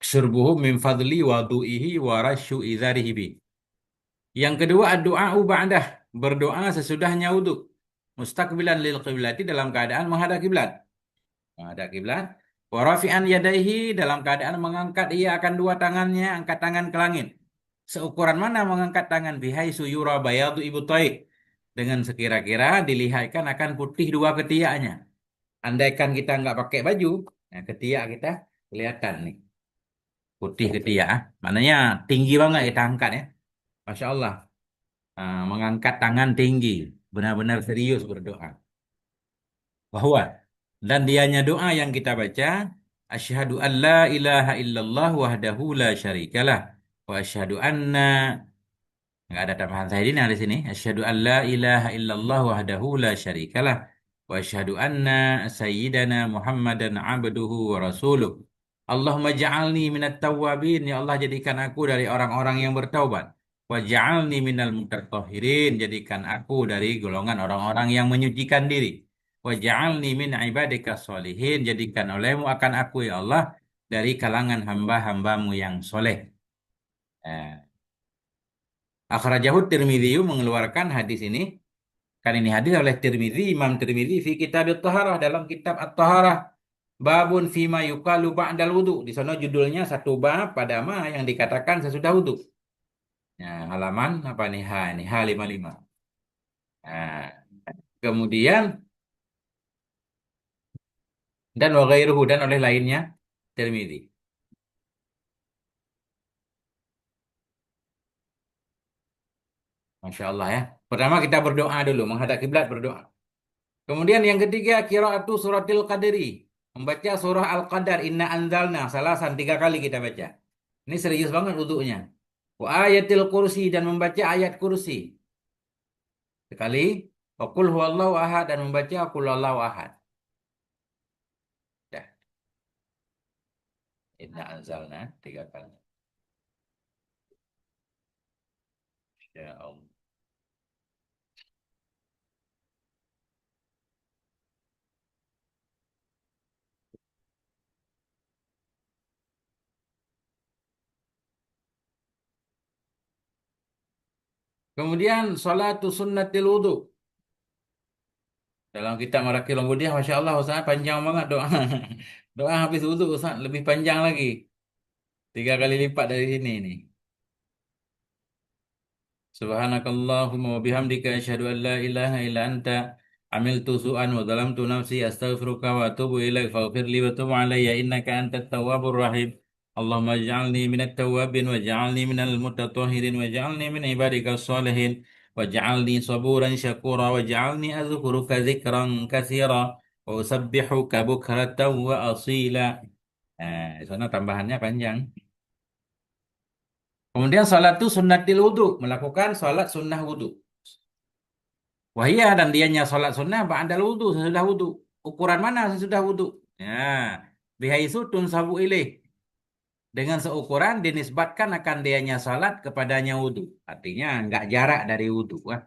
Syurbuhu min fadli wadu'ihi wa rasyu izarihi bi. Yang kedua doa ba'dah, berdoa sesudahnya wudhu. Mustaqbilan lil qiblati dalam keadaan menghadap kiblat. Menghadap kiblat. Wa rafi'an yadaihi dalam keadaan mengangkat ia akan dua tangannya, angkat tangan ke langit. Seukuran mana mengangkat tangan bihai suyura bayadu ibu taik. Dengan sekira-kira dilihatkan akan putih dua ketiaknya. Andaikan kita nggak pakai baju, nah ketiak kita kelihatan nih. Putih ketiak. Maknanya tinggi banget kita angkat ya. Masya Allah. Mengangkat tangan tinggi. Benar-benar serius berdoa. Bahwa dan dianya doa yang kita baca asyhadu an la ilaha illallah wahdahu la syarikalah wa asyhadu anna nggak ada tambahan Sayyidina di sini. Asyhadu an la ilaha illallah wahdahu la syarikalah wa asyhadu anna sayyidana Muhammadan abduhu wa rasuluh. Allahumma ja'alni minat tawwabin. Ya Allah, jadikan aku dari orang-orang yang bertaubat. Wa ja'alni minal mutatahhirin. Jadikan aku dari golongan orang-orang yang menyucikan diri. Wa ja'alni min ibadika sholihin. Jadikan olehmu akan aku, ya Allah, dari kalangan hamba-hambamu yang soleh. Eh, Akhrajahu Tirmidzi mengeluarkan hadis ini. Kan ini hadis oleh Tirmidzi, Imam Tirmidzi fi kitab At-Taharah, dalam kitab At-Taharah. Babun fima yukalu ba'dal wudu. Di sana judulnya satu bab pada ma yang dikatakan sesudah wudu. Nah, halaman apa nih? H55. Nah, kemudian dan wa ghairuhu, dan oleh lainnya Tirmidzi. Masya Allah ya. Pertama kita berdoa dulu, menghadap kiblat berdoa. Kemudian yang ketiga, qiraatu suratil qadri. Membaca surah Al-Qadar, inna anzalna, salasan, 3 kali kita baca. Ini serius banget wudunya. Wa ayatil kursi, dan membaca ayat kursi. Sekali. Wa qul huwallahu ahad, dan membaca qul huwallahu ahad. Ya, inna anzalna 3 kali. Ya Allah. Kemudian salatu sunnatil wudu. Dalam kitab Marakil Ubudiyah, Masya Allah, Ustaz, panjang banget doa. Doa habis wudu, Ustaz, lebih panjang lagi. 3 kali lipat dari sini nih. Subhanakallahumma wa bihamdika asyhadu an la ilaha illa anta amiltu su'an wa zalamtu nafsi astaghfiruka wa atubu ilaik faghfir li wa tub alayya innaka antat tawwabur rahim. Allahumma ij'alni minat tawwabin wa ij'alni minal mutatahhirin wa ij'alni min ibadika sholihin wa ij'alni saburan syakura wa ij'alni azkuruka dzikran katsira wa usabbihuka bukratan wa asila. Nah, di sana tambahannya panjang. Kemudian salat itu sunnatil wudu, melakukan salat sunnah wudu. Wahia, dan dianya salat sunnah ba'dal wudu, sesudah wudu. Ukuran mana sesudah wudu? Ya, bihaisu tunsabu ilaih. Dengan seukuran dinisbatkan akan dianya salat kepadanya wudu. Artinya nggak jarak dari wudu. Wah,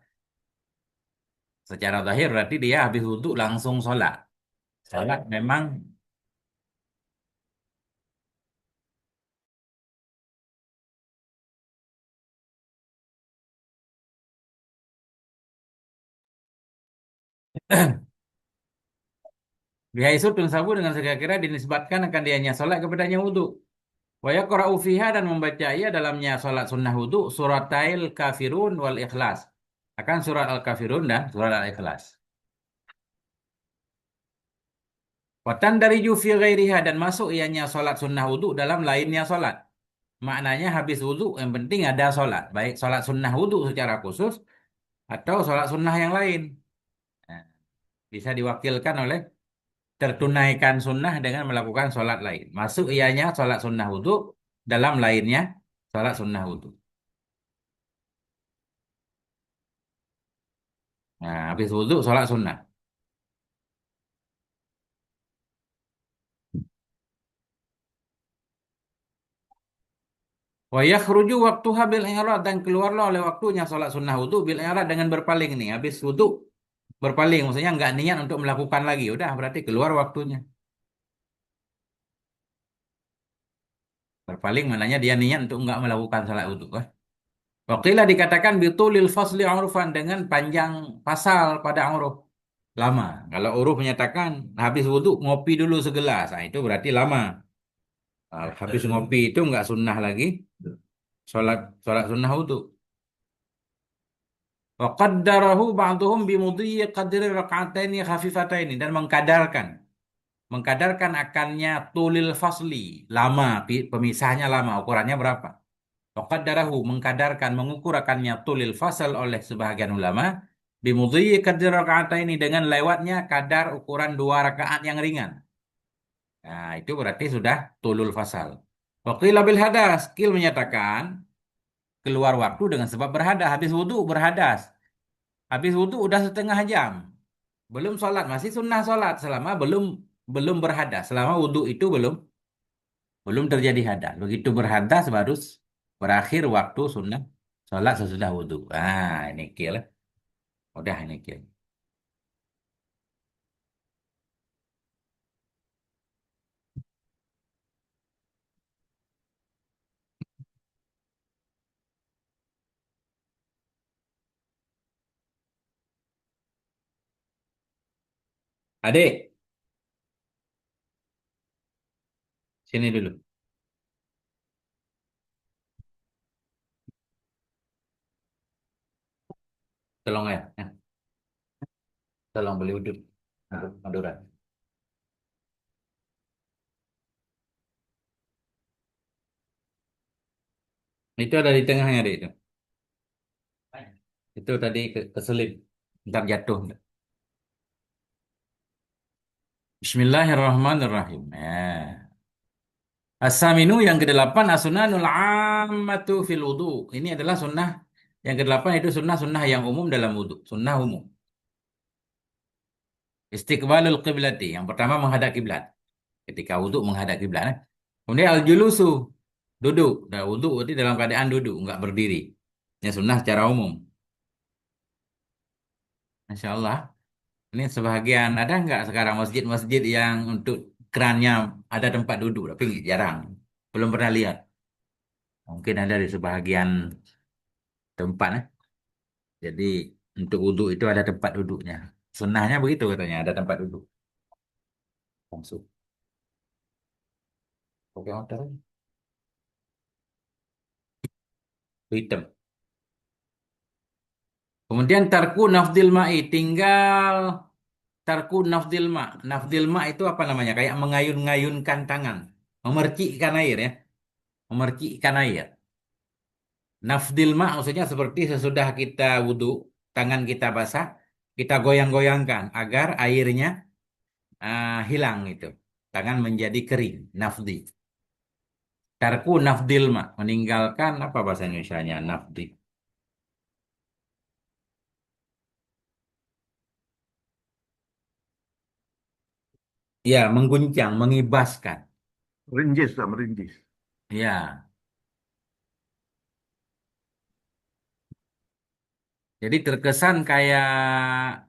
secara zahir berarti dia habis wudu langsung salat. Salat memang bihaisu tunsabu, dengan sekira-kira dinisbatkan akan dianya salat kepadanya wudu. Wa yaqra'u fiha, dan membaca ia dalamnya salat sunnah wudu suratail kafirun wal ikhlas. Akan surat al-kafirun dan surat al-ikhlas. Watan dari jufi ghairiha, dan masuk ianya salat sunnah wudu dalam lainnya salat. Maknanya habis wudu yang penting ada salat, baik salat sunnah wudu secara khusus atau salat sunnah yang lain. Nah, bisa diwakilkan oleh tertunaikan sunnah dengan melakukan salat lain. Masuk ianya salat sunnah wudu dalam lainnya salat sunnah wudu. Nah, habis wudu salat sunnah. Wa yakhruju waktuha bil i'rad, dan keluarlah oleh waktunya salat sunnah wudu bil i'rad, dengan berpaling nih. Habis wudu berpaling, maksudnya nggak niat untuk melakukan lagi. Udah berarti keluar waktunya. Berpaling maknanya dia niat untuk nggak melakukan salat wudu. Waqilah, dikatakan bitulil fasli urfan, dengan panjang pasal pada uruf. Lama. Kalau uruf menyatakan habis wudu ngopi dulu segelas. Nah, itu berarti lama. Habis ngopi itu nggak sunnah lagi. Salat salat sunnah wudu. Wa qaddarahu ba'duhum bimudhi qadri raka'ataini khafifataini, dan mengkadarkan akannya tulil fasli, lama, pemisahnya lama, ukurannya berapa? Wa qaddarahu, mengkadarkan, mengukur akannya tulil fasal oleh sebahagian ulama bimudhi qadri raka'ataini, dengan lewatnya kadar ukuran 2 rakaat yang ringan. Nah, itu berarti sudah tulul fasal. Waqila bil hadas, Qil menyatakan keluar waktu dengan sebab berhadas. Habis wudhu berhadas. Habis wudhu udah setengah jam. Belum sholat, masih sunnah sholat selama belum belum berhadas. Selama wudhu itu belum terjadi hadas. Begitu berhadas baru berakhir waktu sunnah sholat sesudah wudhu. Ah, ini Qil. Udah ini Qil. Adik, sini dulu. Tolong ya. Tolong beli uduk. Madura. Itu ada di tengahnya deh itu. Itu tadi keselip. Ntar jatuh. Bismillahirrahmanirrahim. Ya. As-saminu yang kedelapan as-sunanul ammatu fil wudu. Ini adalah sunnah yang kedelapan itu sunnah-sunnah yang umum dalam wudu. Sunnah umum. Istiqbalul qiblati. Yang pertama menghadap kiblat. Ketika wudu menghadap kiblat. Kemudian al-julusu. Duduk. Nah, wudu berarti dalam keadaan duduk, enggak berdiri. Ya sunnah secara umum. Masya Allah. Ini sebagian ada nggak sekarang masjid-masjid yang untuk kerannya ada tempat duduk, tapi jarang. Belum pernah lihat. Mungkin ada di sebagian tempat. Jadi untuk wudhu itu ada tempat duduknya. Sunnahnya begitu katanya, ada tempat duduk. Langsung. Oke, motor aja. Hitam. Kemudian tarku nafdil ma'i, tinggal tarku nafdil ma. Nafdil ma itu apa namanya? Kayak mengayun-ngayunkan tangan. Memercikkan air ya. Memercikkan air. Nafdil ma maksudnya seperti sesudah kita wudhu, tangan kita basah, kita goyang-goyangkan agar airnya hilang itu. Tangan menjadi kering, nafdi. Tarku nafdil ma, meninggalkan apa bahasa Indonesianya nafdi. Ya, mengguncang, mengibaskan. Merinjis lah, merinjis. Ya, jadi terkesan kayak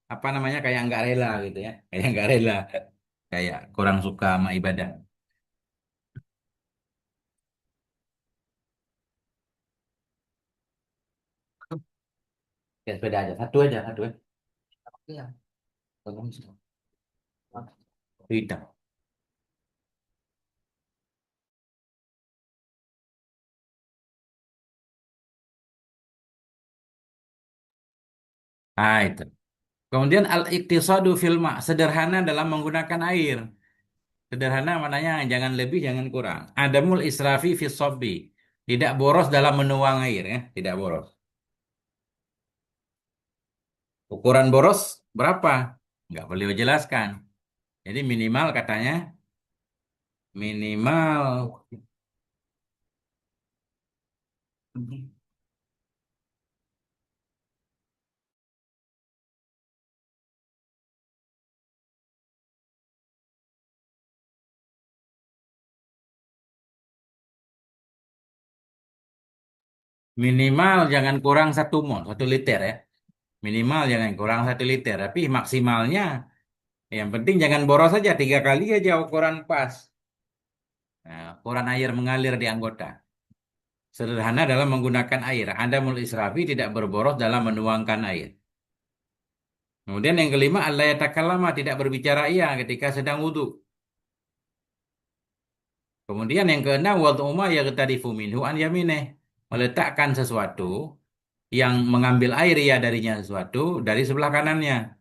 apa namanya kayak nggak rela gitu ya, kayak nggak rela, kayak kurang suka sama ibadah. Ya sepeda aja, satu aja, satu aja. Iya, bagus. Hitam. Ah, itu. Kemudian al-iqtisadu fil ma, sederhana dalam menggunakan air. Sederhana maknanya jangan lebih, jangan kurang. Adamul israfi fis sabbi. Tidak boros dalam menuang air ya, tidak boros. Ukuran boros berapa? Nggak beliau jelaskan. Jadi minimal katanya minimal minimal jangan kurang 1 mol, 1 liter ya. Minimal jangan kurang 1 liter. Tapi maksimalnya yang penting jangan boros saja 3 kali aja ukuran pas. Nah, ukuran air mengalir di anggota. Sederhana dalam menggunakan air. Adamul israfi tidak berboros dalam menuangkan air. Kemudian yang kelima, Allah yatakallama tidak berbicara ia ketika sedang wudhu. Kemudian yang keenam, wad'uma yaghtarifu minhu an yamineh. Meletakkan sesuatu yang mengambil air ia darinya sesuatu dari sebelah kanannya.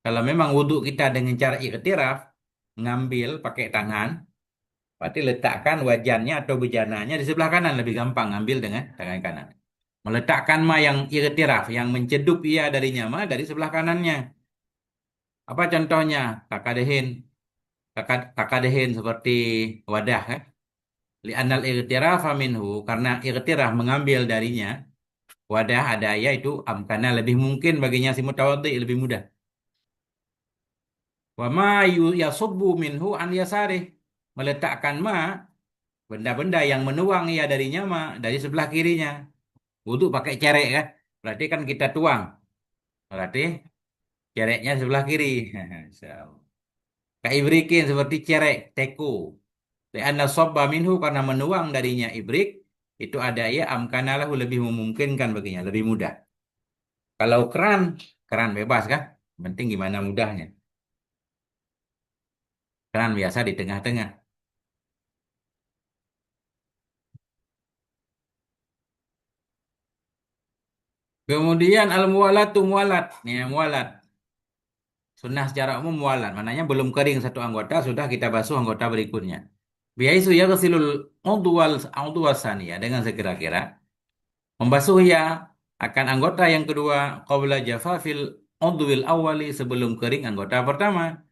Kalau memang wudhu kita dengan cara ikhtiraf, ngambil pakai tangan, berarti letakkan wajannya atau bejananya di sebelah kanan. Lebih gampang ngambil dengan tangan kanan. Meletakkan ma yang ikhtiraf, yang mencedup ia darinya ma dari sebelah kanannya. Apa contohnya? Takadehin. Kakadahin seperti wadah kan. Li'annal ightiraf minhu karena ightiraf mengambil darinya wadah ada ya itu amkana lebih mungkin baginya si mutawaddi lebih mudah. Wa ma yasubbu minhu an yasarih meletakkan ma benda-benda yang menuang ya darinya ma dari sebelah kirinya. Wudu pakai cerek kan. Berarti kan kita tuang. Berarti cereknya sebelah kiri. Insyaallah. Kaibrikin seperti cerek, teko. Li'anna sabba minhu karena menuang darinya ibrik itu ada ya amkana lahu lebih memungkinkan baginya, lebih mudah. Kalau keran, keran bebas kan? Penting gimana mudahnya. Keran biasa di tengah-tengah. Kemudian al-muwalatu muwalat. Nih, muwalat. Sunnah secara umum muwalat. Mananya belum kering satu anggota, sudah kita basuh anggota berikutnya. Biaisu yaghsilul udwal saniyah dengan sekira-kira membasuh ya akan anggota yang kedua qabla jafafil udwil awali sebelum kering anggota pertama.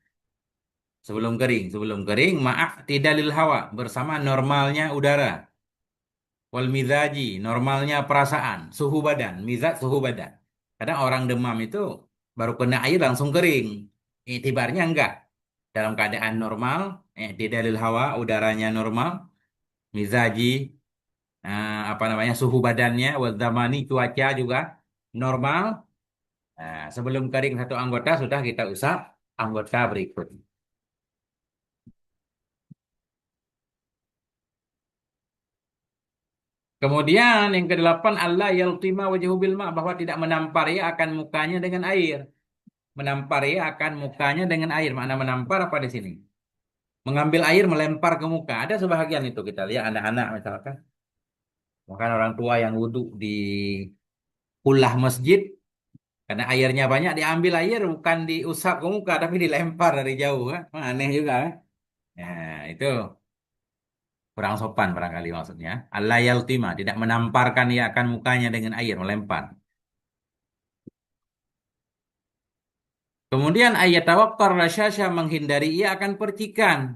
Sebelum kering ma'ak tidalil hawa bersama normalnya udara. Wal mizaji, normalnya perasaan, suhu badan, mizaj suhu badan. Kadang orang demam itu baru kena air langsung kering. Itibarnya enggak. Dalam keadaan normal, di dalil hawa, udaranya normal, mizaji, apa namanya, suhu badannya, wadzamani, cuaca juga normal. Nah, sebelum kering satu anggota, sudah kita usap anggota berikut. Kemudian yang kedelapan, Allah yaltima wajhu bil ma, bahwa tidak menampar ya akan mukanya dengan air. Menampar ya akan mukanya dengan air. Makna menampar apa di sini? Mengambil air melempar ke muka. Ada sebahagian itu kita lihat anak-anak misalkan. Bahkan orang tua yang wudhu di kulah masjid. Karena airnya banyak diambil air bukan diusap ke muka tapi dilempar dari jauh kan. Aneh juga kan. Nah, itu kurang sopan barangkali maksudnya. Allah yaltima. Tidak menamparkan ia akan mukanya dengan air. Melempar. Kemudian ayat tawakkar rasyasya menghindari ia akan percikan.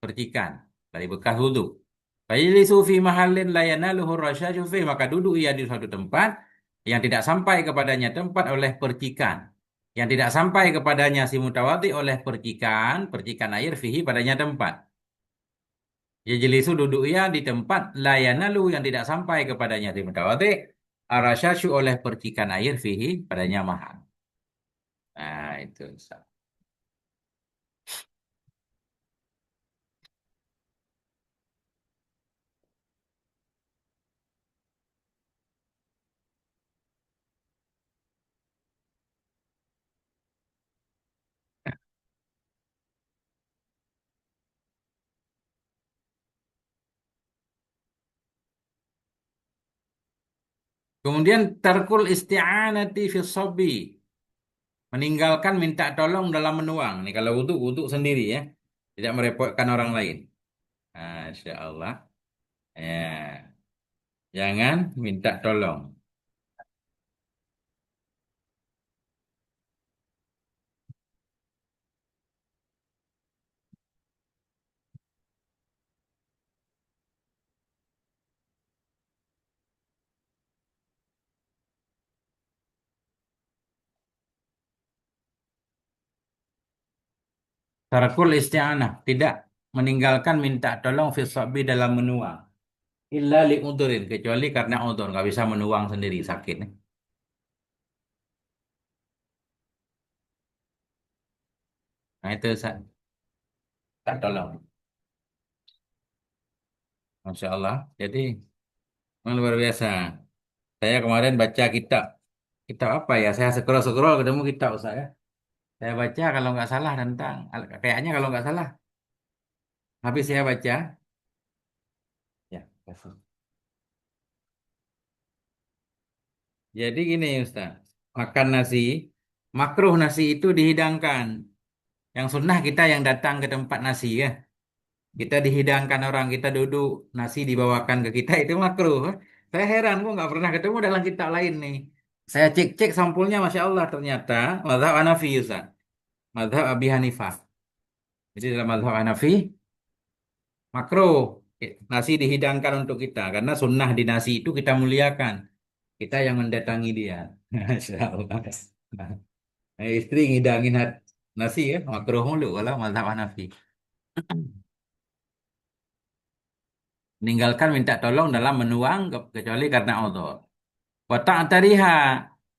Percikan dari bekas wudhu. Fajlisu fi mahallin la yanaluhu rasyasyu fi, maka duduk ia di suatu tempat yang tidak sampai kepadanya tempat oleh percikan. Yang tidak sampai kepadanya si mutawati oleh percikan, percikan air fihi padanya tempat. Yajlisu duduk ia di tempat la yanalu yang tidak sampai kepadanya si mutawati arasyasyu oleh percikan air fihi padanya mahal. Nah, itu. Kemudian tarkul isti'anati fi sabbi. Meninggalkan minta tolong dalam menuang. Nih kalau wudhu sendiri ya. Tidak merepotkan orang lain. Masya Allah. Ya. Jangan minta tolong. Tarakul isti'anah. Tidak meninggalkan minta tolong fisabi dalam menuang. Illa li udurin. Kecuali karena udur. Nggak bisa menuang sendiri sakit. Nah itu tak tolong. Masya Allah. Jadi memang luar biasa. Saya kemarin baca kitab. Kitab apa ya? Saya scroll-scroll ketemu kitab saya. Saya baca kalau nggak salah tentang, kayaknya kalau nggak salah, habis saya baca, ya, jadi gini Ustaz, makan nasi, makruh nasi itu dihidangkan. Yang sunnah kita yang datang ke tempat nasi ya, kita dihidangkan orang, kita duduk, nasi dibawakan ke kita itu makruh. Saya heran, kok nggak pernah ketemu dalam kitab lain nih. Saya cek-cek sampulnya, Masya Allah ternyata, mazhab Hanafi Ustaz, mazhab Abi Hanifah. Jadi dalam mazhab Hanafi, makro nasi dihidangkan untuk kita karena sunnah di nasi itu kita muliakan. Kita yang mendatangi dia. Masya Allah. Istri ngidangin nasi ya, makro mulu kalau mazhab Hanafi. Meninggalkan minta tolong dalam menuang kecuali karena Allah. Wa ta'tariha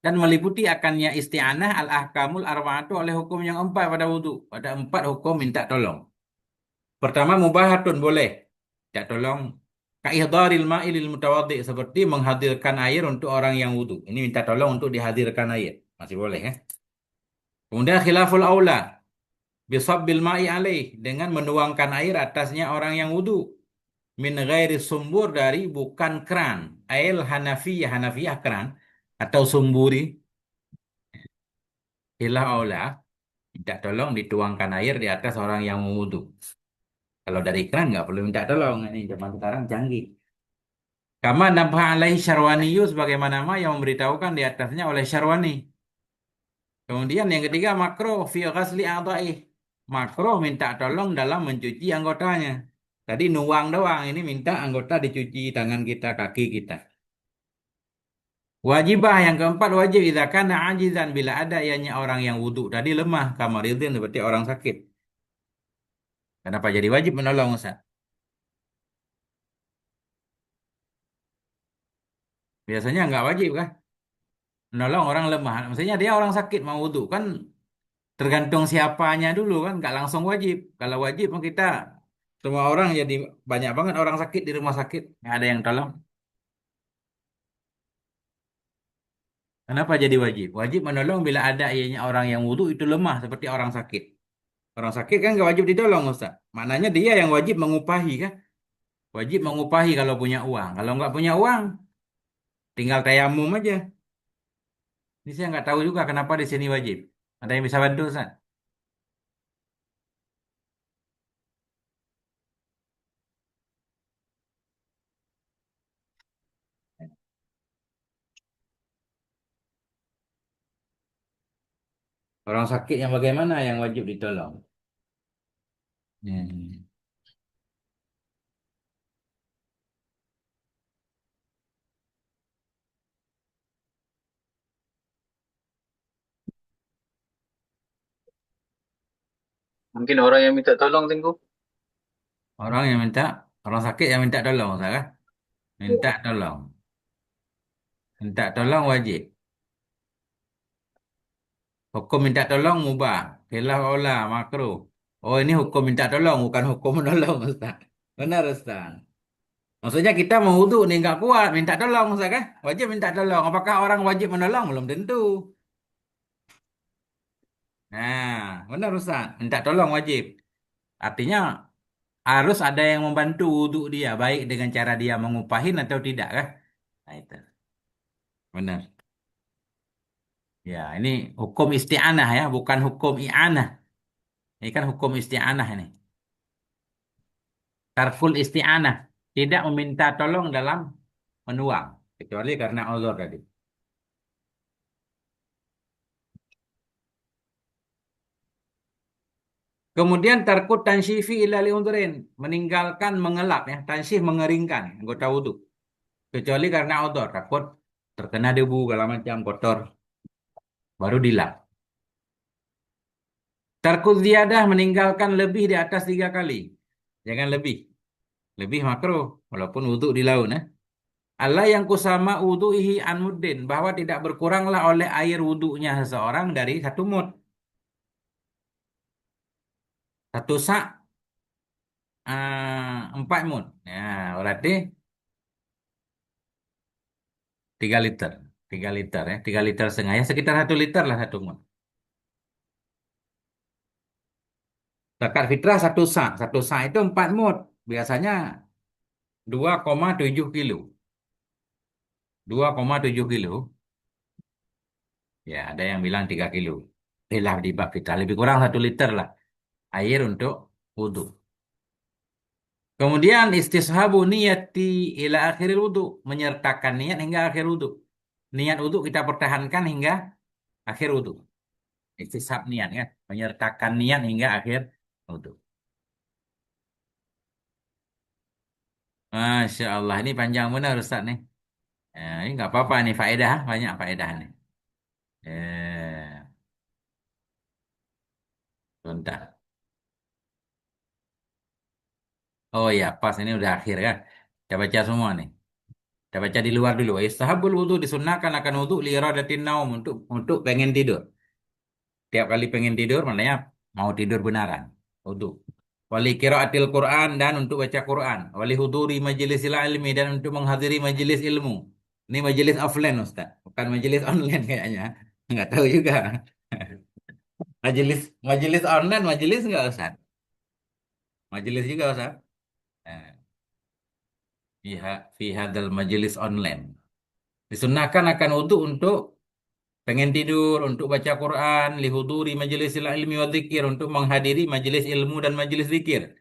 dan meliputi akannya isti'anah al-ahkamul arba'atu oleh hukum yang empat pada wudu. Ada empat hukum minta tolong. Pertama mubahatun boleh. Minta tolong kaihdaril ma'i lil mutawaddi seperti menghadirkan air untuk orang yang wudu. Ini minta tolong untuk dihadirkan air. Masih boleh ya. Kemudian khilaful aula bisabbil ma'i alaih dengan menuangkan air atasnya orang yang wudu. Min ghairi sumbur dari bukan keran. Ail Hanafiyah, Hanafiyah keran atau sumburi. Ilah aula, minta tolong dituangkan air di atas orang yang mau wudu. Kalau dari keran nggak perlu minta tolong. Ini zaman sekarang canggih. Kama nabha alaihi syarwaniyu sebagaimana nama yang memberitahukan di atasnya oleh Syarwani. Kemudian yang ketiga makro fi ghasli a'dha'i. Makro minta tolong dalam mencuci anggotanya. Tadi nuang doang, ini minta anggota dicuci tangan kita, kaki kita. Wajibah yang keempat wajib idza kana ajizan bila ada ianya orang yang wudu tadi lemah kamaridin seperti orang sakit. Kenapa jadi wajib menolong Ustaz? Biasanya nggak wajib kan? Menolong orang lemah. Maksudnya dia orang sakit mau wudu kan tergantung siapanya dulu kan nggak langsung wajib. Kalau wajib mah kita semua orang jadi banyak banget orang sakit di rumah sakit nggak ada yang tolong. Kenapa jadi wajib? Wajib menolong bila ada ianya orang yang wudu itu lemah seperti orang sakit. Orang sakit kan nggak wajib ditolong Ustaz. Maknanya dia yang wajib mengupahi kan? Wajib mengupahi kalau punya uang. Kalau nggak punya uang, tinggal tayamum aja. Ini saya nggak tahu juga kenapa di sini wajib. Ada yang bisa bantu, Ustaz? Orang sakit yang bagaimana yang wajib ditolong? Hmm. Mungkin orang yang minta tolong, Tengku. Orang yang minta, orang sakit yang minta tolong, Ustaz kan? Minta tolong. Minta tolong wajib. Hukum minta tolong mubah. Khilaf aula makruh. Oh, ini hukum minta tolong, bukan hukum menolong, Ustaz. Benar, Ustaz. Maksudnya kita mau wudu nih nggak kuat, minta tolong, Ustaz kan? Wajib minta tolong. Apakah orang wajib menolong? Belum tentu. Nah, benar Ustaz. Minta tolong wajib. Artinya harus ada yang membantu wudu dia, baik dengan cara dia mengupahin atau tidak kah? Nah, itu. Benar. Ya, ini hukum isti'anah ya, bukan hukum i'anah. Ini kan hukum isti'anah ini. Tarkul isti'anah. Tidak meminta tolong dalam menuang. Kecuali karena Allah tadi. Kemudian tarkut tansyifi ila liudhrin. Meninggalkan mengelap ya. Tansyih mengeringkan anggota wudu. Kecuali karena Allah. Takut terkena debu segala macam kotor. Baru dilap. Tarkul ziyadah meninggalkan lebih di atas 3 kali. Jangan lebih. Lebih makro. Walaupun wudhu di laut. Allah yang kusama wudhu'ihi an muddin. Bahwa tidak berkuranglah oleh air wudhunya seseorang dari 1 mud. 1 sak 4 mud. Ya, berarti 3 liter. 3 liter ya. 3 liter setengah. Ya sekitar 1 liter lah 1 mud. Zakat fitrah 1 sak. 1 sak itu 4 mud. Biasanya 2,7 kilo. 2,7 kilo. Ya, ada yang bilang 3 kilo. Khilaf di bab fitrah. Lebih kurang 1 liter lah. Air untuk wudhu. Kemudian istishabu niyati ila akhiril wudhu. Menyertakan niat hingga akhir wudhu. Niat wudhu kita pertahankan hingga akhir wudhu. Istishab niat kan. Menyertakan niat hingga akhir wudhu. Masya Allah, ini panjang benar Ustaz nih. Ini nggak apa-apa nih, faedah, banyak faedah nih. Eh, Bentar. Oh iya, pas ini udah akhir kan. Kita baca semua nih. Kita baca di luar dulu. Istahabul wudu disunnahkan akan wudu li iradatin naum untuk pengen tidur. Tiap kali pengen tidur, maknanya mau tidur benaran. Wudu. Wali qiraatil Quran dan untuk baca Quran. Wali huduri majlisil ilmi dan untuk menghadiri majelis ilmu. Ini majelis offline Ustaz, bukan majelis online kayaknya. Nggak tahu juga. Majelis majelis online, majelis nggak Ustaz? Majelis juga Ustaz. Nah, fi hadal majelis online. Disunahkan akan wudu untuk pengen tidur, untuk baca Quran, lihuduri majlisil ilmi wa dzikir, untuk menghadiri majelis ilmu dan majelis zikir.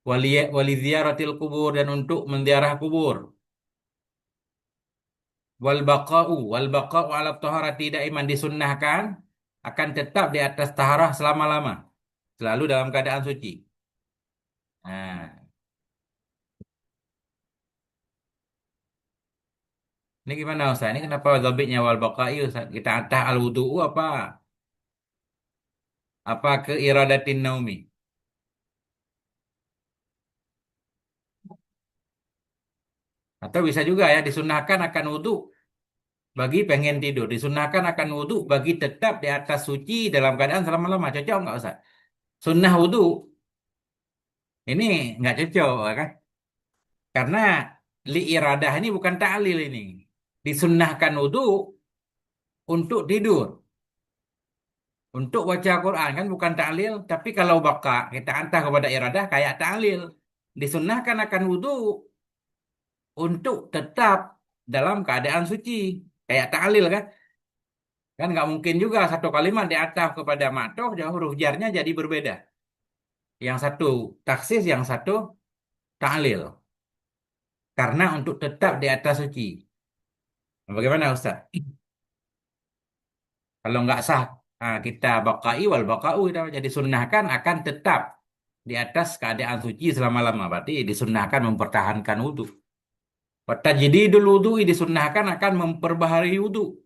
Wali ziaratil kubur dan untuk menziarah kubur. Wal baqa'u ala taharati daiman disunnahkan akan tetap di atas taharah selama-lama, selalu dalam keadaan suci. Nah, ini gimana Ustaz? Ini kenapa zabitnya wal baqa'i Ustaz? Kita atah al wudu'u apa? Apa ke iradatin naumi? Atau bisa juga ya disunahkan akan wudu bagi pengen tidur. Disunahkan akan wudhu bagi tetap di atas suci dalam keadaan selama-lama. Cocok nggak Ustaz? Sunnah wudhu ini nggak cocok ya kan? Karena li iradah ini bukan ta'lil ini. Disunnahkan wudhu untuk tidur. Untuk baca Quran kan bukan ta'lil. Tapi kalau baka kita antah kepada iradah kayak ta'lil. Disunnahkan akan wudhu untuk tetap dalam keadaan suci. Kayak ta'lil kan? Kan nggak mungkin juga satu kalimat diataf kepada ma'toh, huruf jarnya jadi berbeda. Yang satu taksis, yang satu ta'lil. Karena untuk tetap di atas suci. Bagaimana Ustaz? Kalau nggak sah, kita bakai wal bakau kita jadi sunnahkan akan tetap di atas keadaan suci selama-lama. Berarti disunnahkan mempertahankan wudhu. Tajdidul wudhu disunnahkan akan memperbaharui wudhu.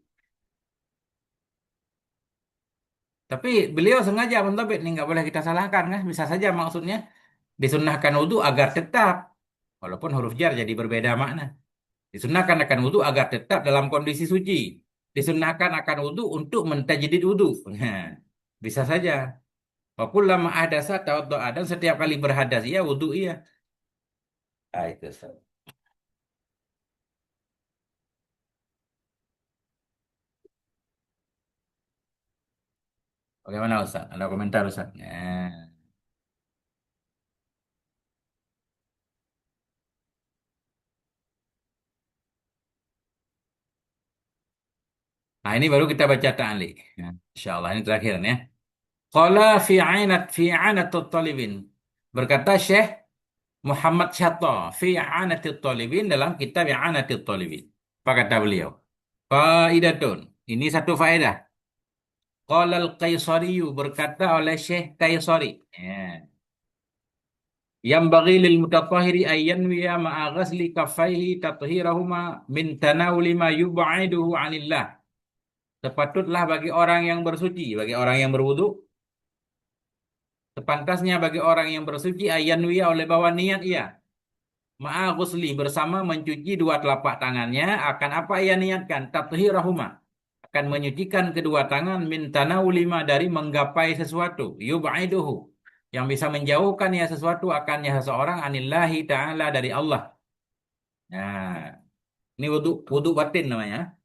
Tapi beliau sengaja mentobit, ini nggak boleh kita salahkan kan? Bisa saja maksudnya disunnahkan wudhu agar tetap. Walaupun huruf jar jadi berbeda makna. Disunahkan akan wudhu agar tetap dalam kondisi suci. Disunahkan akan wudhu untuk mentajdid wudhu. Nah, bisa saja. Wa kullama ahdasa tawaddo'a dan setiap kali berhadas ia wudhu iya. Itu Ustaz. Bagaimana Ustaz? Ada komentar Ustaz? Nah, ini baru kita baca ta'liq. Ya, insyaallah ini terakhir ya. Qala fi anatul talibin. Berkata Syekh Muhammad Syatta fi anatul talibin dalam kitab anatul talibin. Apa kata beliau? Faidatun. Ini satu faedah. Qala al-Qaisariyu berkata oleh Syekh Qaisari. Ya. Yang bagi lil mutatahhiri ayyan wiya ma'a ghasli kaffaihi tathhirahuma min tanawuli ma yub'iduhu 'anillah. Sepatutlah bagi orang yang bersuci, bagi orang yang berwudu, sepantasnya bagi orang yang bersuci ayyan wiya oleh bawa niat ia. Ma'a ghusli bersama mencuci dua telapak tangannya akan apa ia niatkan? Tathhirahuma akan menyucikan kedua tangan min tanawuli ma dari menggapai sesuatu, yub'iduhu yang bisa menjauhkan ya sesuatu akannya seseorang anillahi ta'ala dari Allah. Nah, ini wudu wudu batin namanya.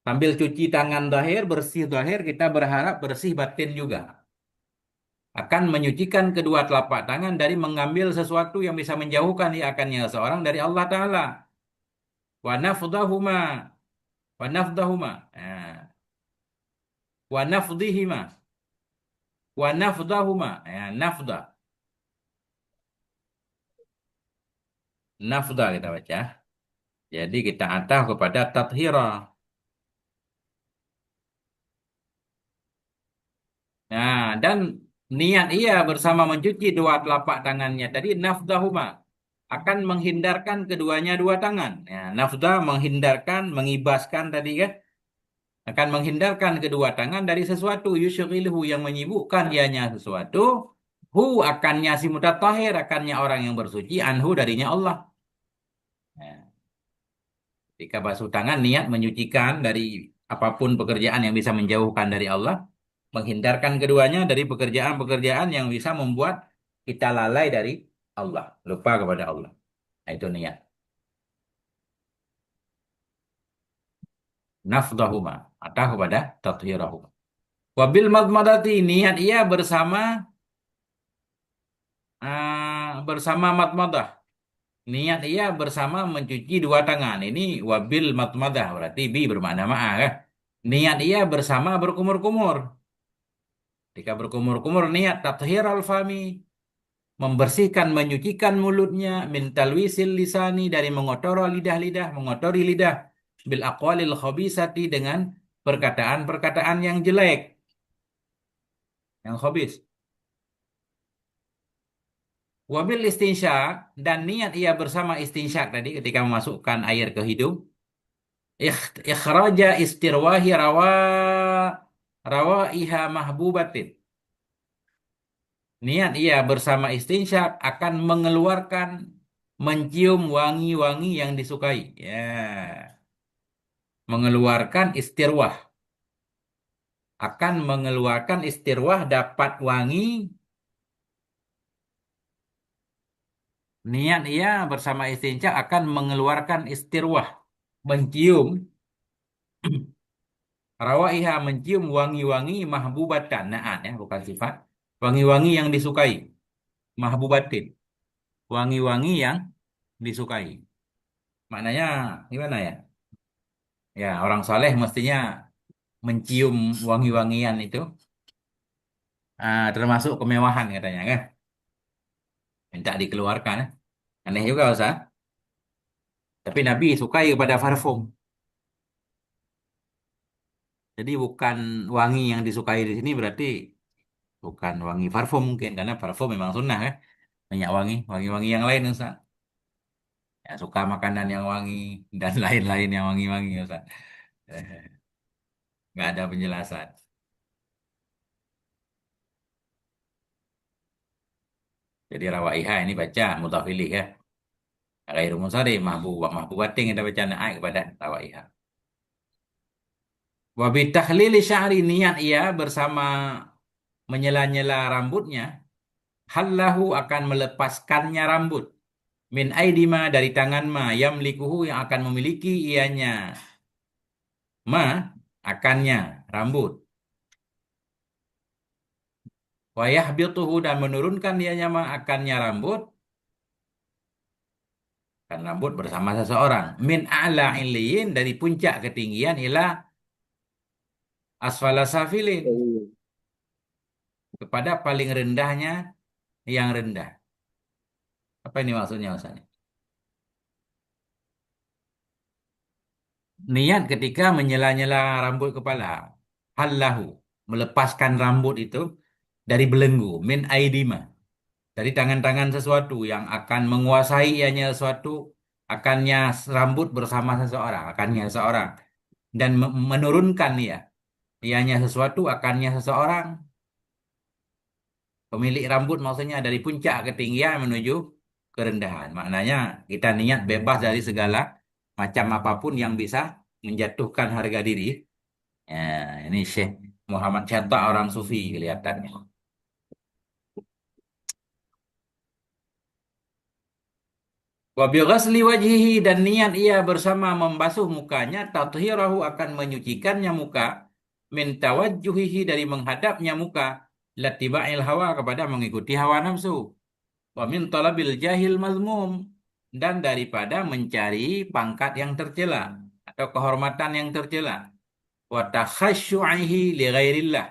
Sambil cuci tangan zahir, bersih zahir, kita berharap bersih batin juga. Akan menyucikan kedua telapak tangan dari mengambil sesuatu yang bisa menjauhkan ya akannya seseorang dari Allah Ta'ala. Wa nafdahuma. Wa nafdahuma. Nah, wa nafdihima. Wa nafdahuma. Ya, nafdah. Nafdah kita baca. Jadi kita atah kepada tathira. Nah, dan niat ia bersama mencuci dua telapak tangannya tadi nafdahuma akan menghindarkan keduanya dua tangan. Ya, nafda menghindar, mengibaskan tadi kan, akan menghindarkan kedua tangan dari sesuatu yusyghilhu yang menyibukkan ianya sesuatu, hu akannya si mutatahhir, akannya orang yang bersuci, anhu darinya Allah. Ya, ketika basuh tangan niat menyucikan dari apapun pekerjaan yang bisa menjauhkan dari Allah, menghindarkan keduanya dari pekerjaan-pekerjaan yang bisa membuat kita lalai dari Allah, lupa kepada Allah. Nah, itu niat. Nafdahuma atau kepada tathhirahuma. Wabil madmadati niat ia bersama madmadah. Niat ia bersama mencuci dua tangan. Ini wabil madmadah berarti bi bermakna ma'a kan. Niat ia bersama berkumur-kumur. Ketika berkumur-kumur niat tathhir al-fami, membersihkan menyucikan mulutnya, min talwisil lisani dari mengotori lidah bil aqwalil khabisati dengan perkataan-perkataan yang jelek, yang khabis. Wabil istinsyak dan niat ia bersama istinsyak tadi ketika memasukkan air ke hidung. Ikhraja istirwahi rawaiha mahbubatin. Niat ia bersama istinsyak akan mengeluarkan mencium wangi-wangi yang disukai. Ya, mengeluarkan istirwah. Akan mengeluarkan istirwah dapat wangi. Niat ia bersama istinsyak akan mengeluarkan istirwah. Mencium rawaiha mencium wangi-wangi mahbubatan naat ya bukan sifat wangi-wangi yang disukai mahbubatin wangi-wangi yang disukai maknanya gimana ya ya orang soleh mestinya mencium wangi-wangian itu termasuk kemewahan katanya kan minta dikeluarkan aneh juga Ustaz tapi Nabi sukai kepada parfum jadi bukan wangi yang disukai di sini berarti bukan wangi parfum mungkin karena parfum memang sunnah kan banyak wangi-wangi yang lain Ustaz. Ya, suka makanan yang wangi dan lain-lain yang wangi-wangi Ustaz. Nggak ada penjelasan. Jadi rawaiha ini baca mudhafilih ya. Ghairu munsharif mahbubatin kita baca naik kepada rawaiha. Wa bitahlili sya'ri niat ia bersama menyela-nyela rambutnya hallahu akan melepaskannya rambut min aidima dari tangan ma yamlikuhu yang akan memiliki ianya ma akannya rambut wa yahbituhu dan menurunkan dianya ma akannya rambut kan rambut bersama seseorang min a'la illiyin dari puncak ketinggian ila asfala safilin kepada paling rendahnya yang rendah. Apa ini maksudnya Ustaz? Niat ketika menyela-nyela rambut kepala. Hallahu. Melepaskan rambut itu dari belenggu. Min aidima. Dari tangan-tangan sesuatu yang akan menguasai ianya sesuatu. Akannya rambut bersama seseorang. Akannya seseorang. Dan menurunkan ia. Ianya sesuatu akannya seseorang. Pemilik rambut maksudnya dari puncak ketinggian menuju kerendahan. Maknanya kita niat bebas dari segala macam apapun yang bisa menjatuhkan harga diri. Ya, ini Syekh Muhammad Syatta orang sufi kelihatannya. Wa bi ghasli wajhihi dan niat ia bersama membasuh mukanya tathhirahu akan menyucikannya muka min tawajjuhihi dari menghadapnya muka latiba'il hawa kepada mengikuti hawa nafsu. Wa min talabil jahil mazmum dan daripada mencari pangkat yang tercela atau kehormatan yang tercela wa takhasyu'ihi li ghairillah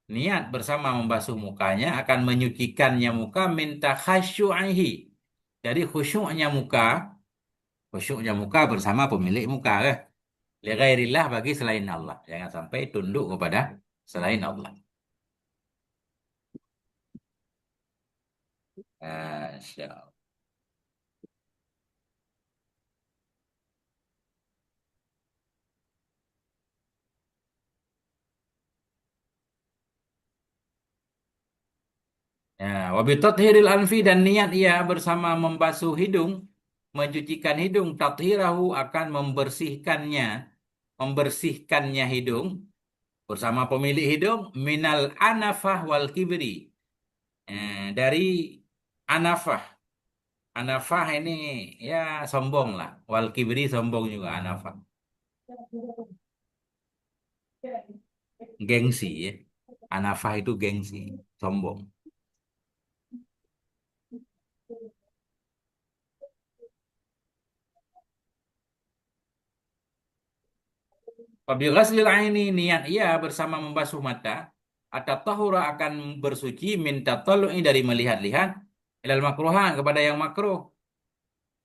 niat bersama membasuh mukanya akan menyucikannya muka min takhasyu'ihi dari khusyuknya muka bersama pemilik muka li ghairillah bagi selain Allah jangan sampai tunduk kepada selain Allah. Masya Allah. Ya, wabi tathhiril anfi dan niat ia bersama membasuh hidung, mencucikan hidung, tathhirahu akan membersihkannya hidung bersama pemilik hidung minal anafah wal kibri. Dari anafah. Anafah ini ya sombong lah. Wal kibri sombong juga anafah. Gengsi ya. Anafah itu gengsi, sombong. Wabil aini niat ia bersama membasuh mata atau tahura akan bersuci minta tolong dari melihat-lihat ilal makruhan kepada yang makruh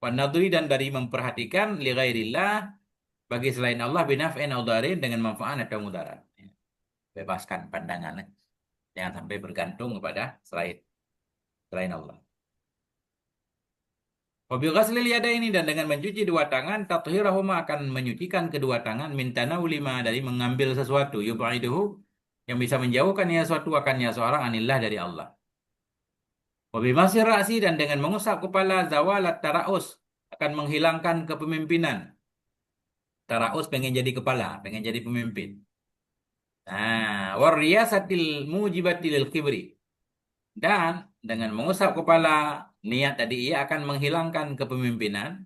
wanadri dan dari memperhatikan li ghairillah bagi selain Allah binaf'in au darin dengan manfaat atau mudarat. Bebaskan pandangan. Jangan sampai bergantung kepada selain selain Allah. Wabil ghaslil yadaini dan dengan mencuci dua tangan tathhirahuma akan menyucikan kedua tangan min tanawulima dari mengambil sesuatu yubaiduhu yang bisa menjauhkan ya suatu akannya seorang anillah dari Allah. Wabi masih ra'si dan dengan mengusap kepala zawalat taraus akan menghilangkan kepemimpinan. Taraus pengen jadi kepala, pengen jadi pemimpin. Nah, wariyasatil mujibatil kibri. Dan dengan mengusap kepala, niat tadi ia akan menghilangkan kepemimpinan,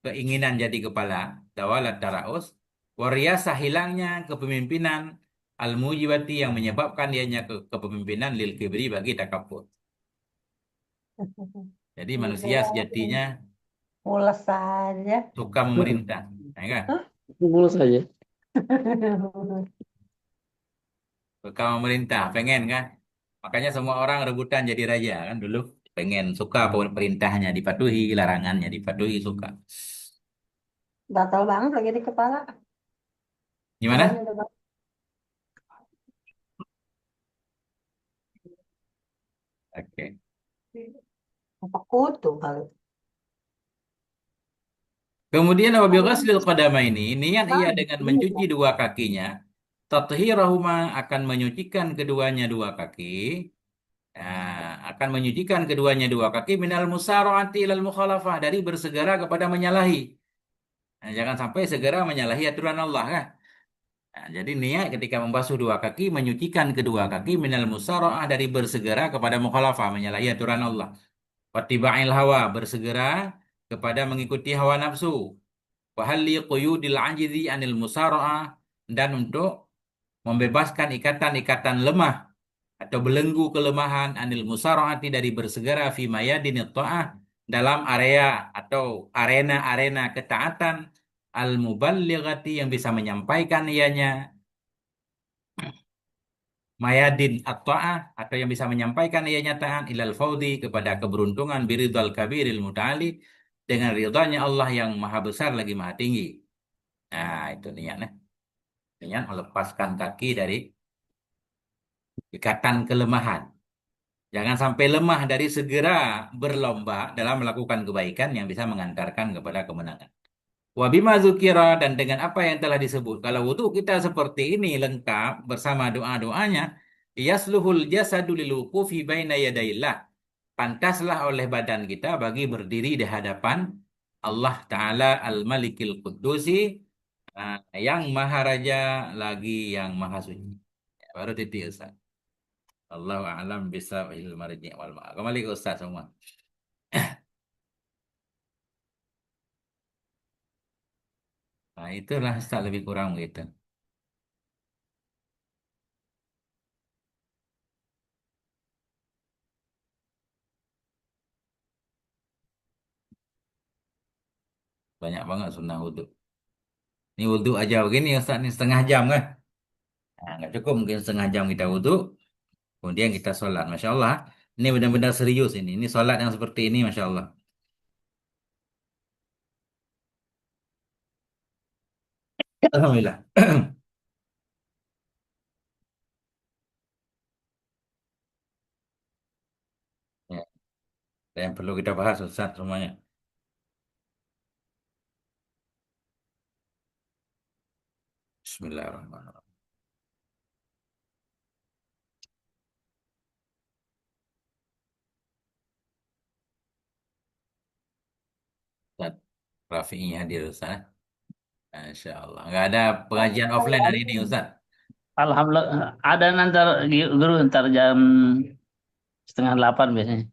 keinginan jadi kepala, dawalat taraus, wariyasah hilangnya kepemimpinan, al-mujibati yang menyebabkan dianya kepemimpinan lil kibri bagi takabur. Jadi manusia sejatinya Mules aja. suka memerintah, ya kan? Hah? Mulus saja. Suka memerintah, pengen kan? Makanya semua orang rebutan jadi raja kan dulu. Pengen suka perintahnya dipatuhi, larangannya dipatuhi, suka. Gatal banget lagi di kepala. Gimana? Kepalanya udah gatal. Oke. Apa kutu kali. Kemudian apabila ghaslil qadamaini, niat ia dengan mencuci dua kakinya, tathhirahuma akan menyucikan keduanya dua kaki, akan menyucikan keduanya dua kaki minal musara'ati ilal mukhalafah dari bersegera kepada menyalahi. Nah, jangan sampai segera menyalahi aturan Allah kan. Nah, jadi niat ketika membasuh dua kaki menyucikan kedua kaki minal musara'ah dari bersegera kepada mukhalafah menyalahi aturan Allah. Wattiba'il hawa bersegera kepada mengikuti hawa nafsu. Wahalli quyudil ajizi anil musara'ah dan untuk membebaskan ikatan-ikatan lemah atau belenggu kelemahan anil musara'ati dari bersegera fi mayadinit ta'ah dalam area atau arena-arena ketaatan al muballighati yang bisa menyampaikan ianya mayadin at-ta'ah atau yang bisa menyampaikan ianya taat ilal faudi kepada keberuntungan biridal kabiril muta'ali dengan ridhanya Allah yang maha besar lagi maha tinggi. Nah, itu niatnya. Niat melepaskan kaki dari ikatan kelemahan. Jangan sampai lemah dari segera berlomba dalam melakukan kebaikan yang bisa mengantarkan kepada kemenangan. Wabima zukira dan dengan apa yang telah disebut. Kalau wudhu kita seperti ini lengkap bersama doa-doanya. Yasluhul jasadu lil wuqufi baina yadayillah. Pantaslah oleh badan kita bagi berdiri di hadapan Allah Ta'ala Al-Malikil Qudusi yang Maharaja lagi yang Maha Suci. Ya, baru titik Ustaz. Allahu a'lam bisawil marji wal ma'al. Kembali ke Ustaz semua. Nah, itulah Ustaz lebih kurang begitu. Banyak banget sunnah wudhu. Ini wudhu aja begini Ustaz, ini setengah jam kan? Nah, nggak cukup mungkin setengah jam kita wudhu, kemudian kita sholat. Masya Allah, ini benar-benar serius ini. Ini sholat yang seperti ini, Masya Allah. Alhamdulillah. Ya, ada yang perlu kita bahas Ustaz semuanya. Bismillahirrahmanirrahim. Ustaz Rafi'i hadir Ustaz. Masya Allah. Nggak ada pengajian offline hari ini Ustaz. Alhamdulillah ada nanti guru ntar jam 7:30 biasanya.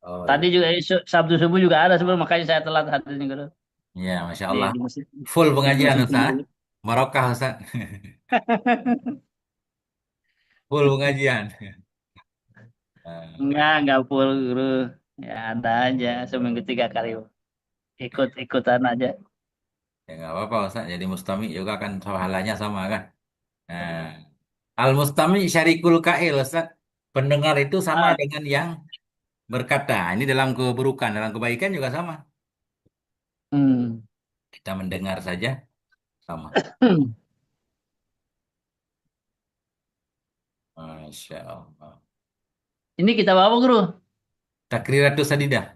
Oh Tadi iya. juga Sabtu subuh juga ada sebelum makanya saya telat hadirnya guru Ya, Masya di Allah. di masjid Full di pengajian masjid Ustaz. sendiri. Barokah Ustaz. Full pengajian. Eh, Enggak full guru. Ya ada aja seminggu 3 kali ikut-ikutan aja. Ya nggak apa-apa Ustaz. Jadi mustami juga kan pahalanya sama kan. Nah, al-mustami syarikul kail Ustaz. Pendengar itu sama Ah, dengan yang berkata. Ini dalam keburukan, dalam kebaikan juga sama. hmm. Kita mendengar saja sama. Masya Allah. Ini kita bawa guru. Takriratus Sadidah.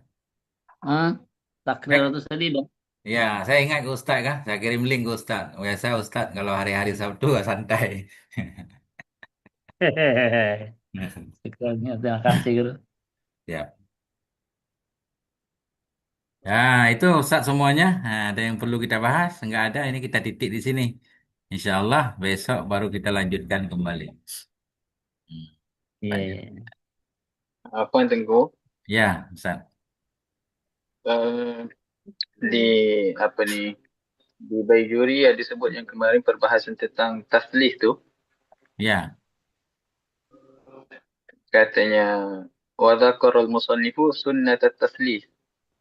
Ah, takdir Eh, itu sedih dong. ya, saya ingat ke Ustaz kan. Saya kirim link ke Ustaz. Biasa Ustaz kalau hari-hari Sabtu santai. Hehehe. Terima kasih guru. Ya. Ya, itu Ustaz semuanya. Nah, ada yang perlu kita bahas? Enggak ada. Ini kita titik di sini. Insya Allah besok baru kita lanjutkan kembali. Hmm, Iya, lanjut. iya. Apa yang Tengku? Ya, Ustaz. Eh, di apa nih? Di Baijuri ada disebut yang kemarin perbahasan tentang taslih tu. Ya, Katanya wa dzakara al-musannifu sunnat at-taslih.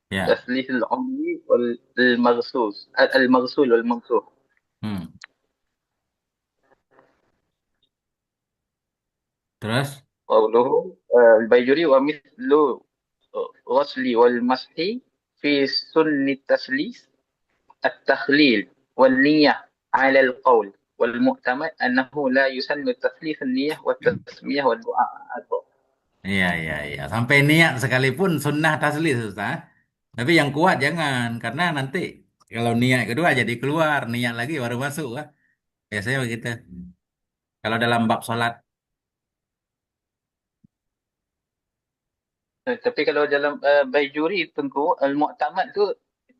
ya. Taslih al-ummi wal-maghsus. Al-maghsul wal-mamsuh. Hmm. Terus? قوله البيجوري ومثل غسل والمسح في سن التسليس التخليل والنية على القول والمؤتمد أنه لا يسن التثليث النية والتسمية والدعاء. Iya, iya, iya. Sampai niat sekalipun sunnah taslis, Ustaz. Tapi yang kuat jangan, karena nanti kalau niat kedua jadi keluar, niat lagi baru masuk, kan? Biasanya begitu. Kalau dalam bab sholat, Tapi kalau dalam Baijuri Tengku, Al-Mu'tamad tu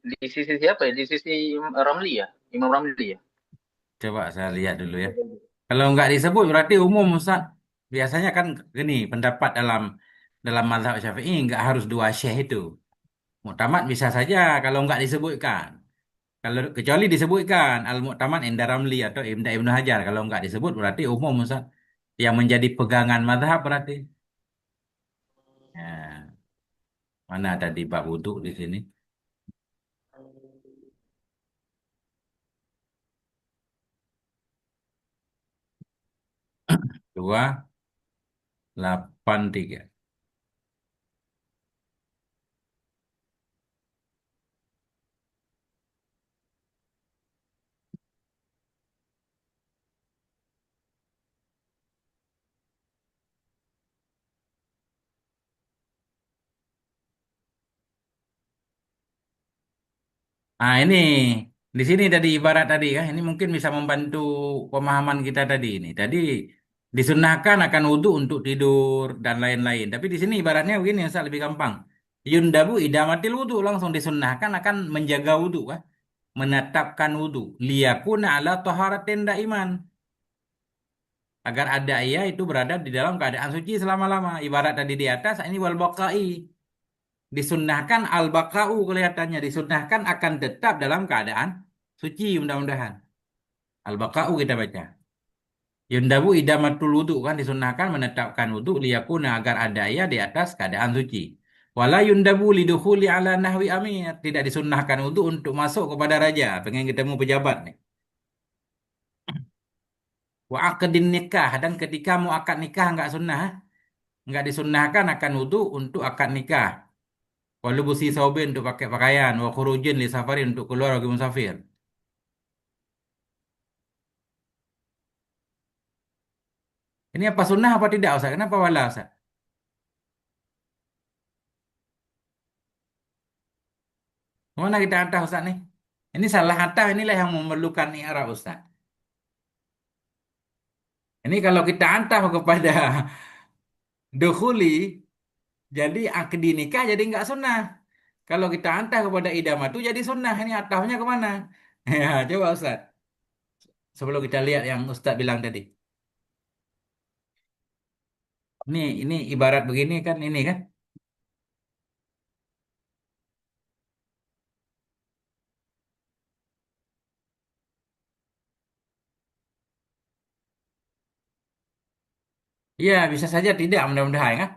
di sisi siapa ya? Di sisi Ramli ya? Imam Ramli ya? coba saya lihat dulu ya. Kalau nggak disebut berarti umum, Ustaz. Biasanya kan gini, pendapat dalam mazhab Syafi'i nggak harus dua syekh itu. Muktamad bisa saja kalau nggak disebutkan. Kalau kecuali disebutkan Al-Mu'tamad Inda Ramli atau Inda Ibnu Hajar. Kalau nggak disebut berarti umum, Ustaz. Yang menjadi pegangan mazhab berarti. Ya, mana ada di bab wudhu di sini? Dua, 8, 3. Ah, ini di sini tadi ibarat tadi kan, ini mungkin bisa membantu pemahaman kita tadi ini. Tadi disunahkan akan wudhu untuk tidur dan lain-lain. Tapi di sini ibaratnya begini, Ustaz, lebih gampang. Yundabu idamatil wudhu langsung disunahkan akan menjaga wudhu kan, menetapkan wudhu. Liyakuna ala taharatin daiman. Agar ada ia itu berada di dalam keadaan suci selama-lama. Ibarat tadi di atas, ini wal baqai. Disunnahkan al-baqa'u kelihatannya. Disunnahkan akan tetap dalam keadaan suci mudah-mudahan. Al-baqa'u kita baca. Yundabu idamatul wudu kan disunnahkan menetapkan wudu liyakuna agar ada ia di atas keadaan suci. Wala yundabu lidukhuli ala nahwi amir. Tidak disunnahkan wudu untuk masuk kepada raja. Pengen ketemu pejabat nih. Wa aqdin nikah. Dan ketika mau akad nikah nggak sunnah. Nggak disunnahkan akan wudu untuk akad nikah. Walau busi saubin untuk pakai pakaian. Wa khurujin li safarin untuk keluar bagi musafir. Ini apa sunnah apa tidak Ustaz? Kenapa wala Ustaz? Mana kita antah Ustaz nih? Ini salah antah inilah yang memerlukan i'rab Ustaz. Ini kalau kita antah kepada dukhuli, jadi akdi nikah jadi nggak sunnah. Kalau kita hantar kepada idamah itu jadi sunnah. Ini atafnya kemana? Ya, coba Ustaz. Sebelum kita lihat yang Ustaz bilang tadi. Ini ibarat begini kan, ini kan. Iya, bisa saja tidak mudah-mudahan kan.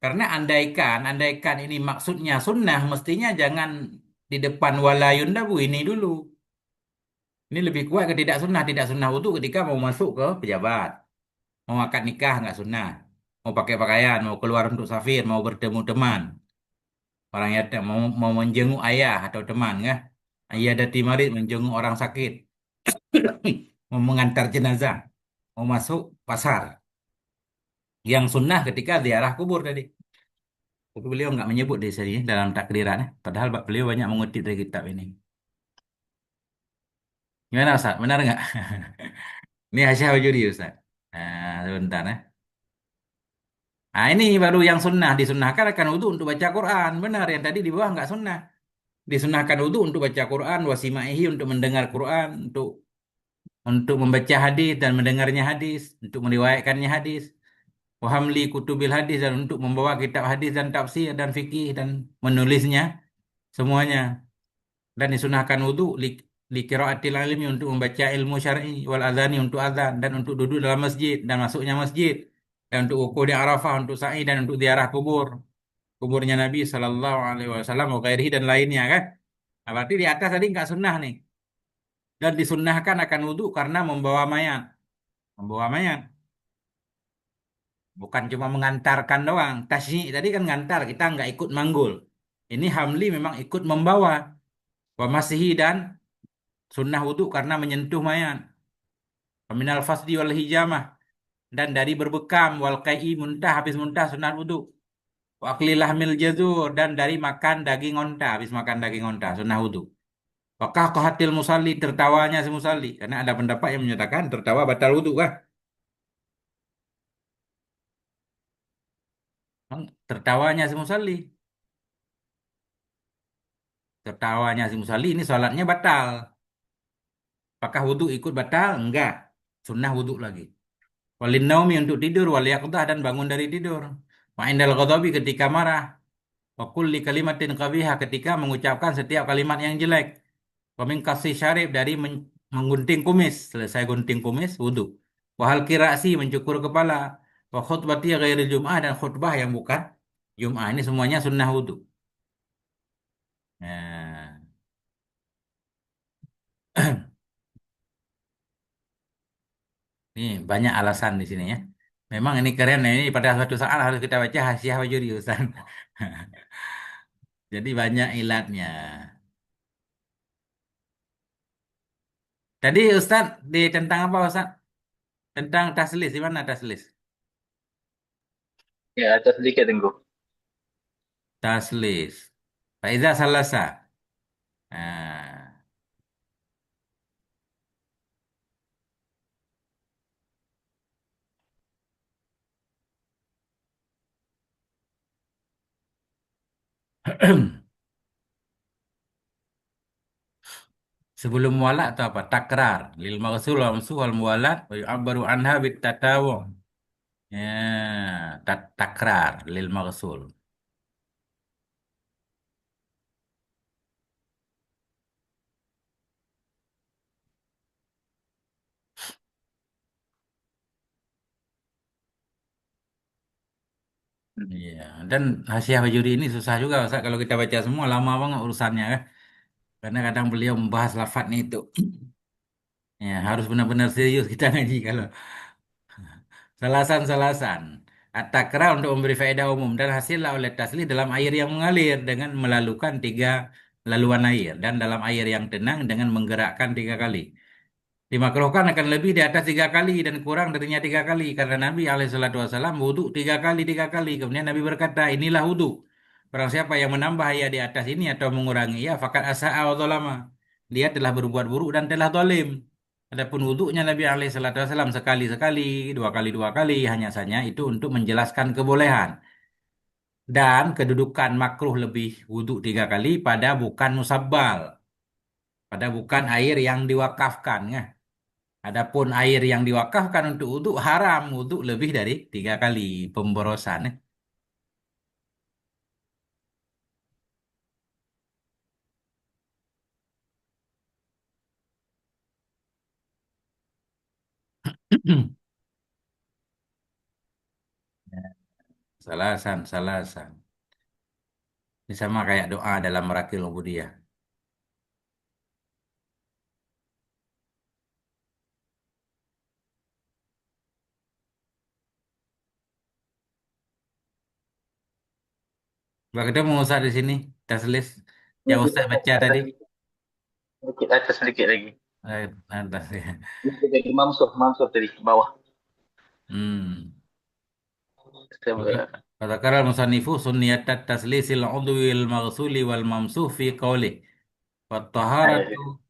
Karena andaikan ini maksudnya sunnah, mestinya jangan di depan walayun dabu ini dulu. Ini lebih kuat ke tidak sunnah itu ketika mau masuk ke pejabat, mau akad nikah nggak sunnah, mau pakai pakaian, mau keluar untuk safir, mau bertemu teman, orang yang mau menjenguk ayah atau teman, ya, ayah dati marid menjenguk orang sakit, mau mengantar jenazah, mau masuk pasar. Yang sunnah ketika ziarah kubur tadi. Tapi beliau nggak menyebut di sini dalam takdirannya. Padahal beliau banyak mengutip dari kitab ini. Gimana Ustaz? Benar nggak? Ini Hasyah Wajuri Ustaz. Nah, sebentar ya. Nah, ini baru yang sunnah. Disunnahkan akan wudhu untuk baca Quran. Benar, yang tadi di bawah nggak sunnah. Disunahkan wudhu untuk baca Quran, wasimaihi untuk mendengar Quran, untuk membaca hadis dan mendengarnya hadis, untuk meriwayatkannya hadis. Wahamli kutubil hadis dan untuk membawa kitab hadis dan tafsir dan fikih dan menulisnya semuanya. Dan disunahkan wudhu li qiraatil ilmi untuk membaca ilmu syar'i wal adhani untuk azan dan untuk duduk dalam masjid dan masuknya masjid dan untuk wukuf di Arafah untuk sa'i dan untuk ziarah kuburnya Nabi Sallallahu Alaihi Wasallam wa ghairihi dan lainnya kan. Nah, berarti di atas tadi nggak sunnah nih. Dan disunnahkan akan wudhu karena membawa mayat bukan cuma mengantarkan doang. Tasyi tadi kan ngantar, kita nggak ikut manggul. Ini hamli memang ikut membawa wa masihi dan sunnah wudhu karena menyentuh mayat. Peminal fasdi wal hijamah dan dari berbekam wal qai'i muntah habis muntah sunat wudu. Wa akli lahmil jazur dan dari makan daging onta habis makan daging onta sunah wudu. Wakah qahatil musalli tertawanya si musalli karena ada pendapat yang menyatakan tertawa batal wudu kah? Tertawanya si musalli. Tertawanya si musalli ini salatnya batal. Apakah wudu ikut batal? Enggak. Sunnah wudu lagi. Walin naumi untuk tidur wal yaqdah dan bangun dari tidur. Wa indal ghadabi ketika marah. Wa kulli kalimatin qabihah ketika mengucapkan setiap kalimat yang jelek. Wa min kasih syarib dari menggunting kumis. Selesai gunting kumis, wudu. Wa hal kirasi mencukur kepala. Wa khutbati ghairi jum'ah dan khutbah yang bukan Jum'ah. Ini semuanya sunnah wudu. Nah, ini banyak alasan di sini ya. Memang ini keren ya. Ini pada suatu saat harus kita baca Hasyiah Wajuri Ustaz. Jadi banyak ilatnya. Tadi Ustaz di tentang apa Ustaz? Tentang taslis. Di mana taslis? Ya, atas sedikit tunggu. Taslis. Faiza salasa. Nah. Sebelum mualat atau apa? Takrar. Lil mausul wa mamsu wal mualat wa yu'abbaru anha bit tatawu. Ya, takrar lil mausul. Iya, dan Hasyiah Wajuri ini susah juga Ustaz kalau kita baca semua lama banget urusannya kan. Karena kadang beliau membahas lafadznya itu. Ya, harus benar-benar serius kita ngaji kalau salasan-salasan. At-takra untuk memberi faedah umum dan hasillah oleh taslih dalam air yang mengalir dengan melalukan 3 laluan air dan dalam air yang tenang dengan menggerakkan 3 kali. Dimakruhkan akan lebih di atas 3 kali dan kurang darinya 3 kali karena Nabi Alaihissalam wudhu 3 kali 3 kali. Kemudian Nabi berkata, inilah wudhu. Barang siapa yang menambah ya di atas ini atau mengurangi ya fakat asa'a wa dzalama. Dia telah berbuat buruk dan telah zalim. Adapun wudhunya Nabi Alaihissalam sekali-sekali, 2 kali 2 kali hanya saja itu untuk menjelaskan kebolehan. Dan kedudukan makruh lebih wudhu 3 kali pada bukan musabbal, pada bukan air yang diwakafkan ya. Adapun air yang diwakafkan untuk wudhu haram wudhu lebih dari 3 kali pemborosan ya. Salasan, salasan. Ini sama kayak doa dalam Merakil Ubudiyah. Gak ketemu Ustaz di sini. Taslis yang Ustaz baca tadi. Sedikit atas sedikit lagi. Atas ya. Itu jadi mamsuh tadi bawah. Hmm. Coba. Fatakar al-musannifu sunniyatat taslisil udwil maghsuli wal mamsuh fi qawli. Fattaharatu.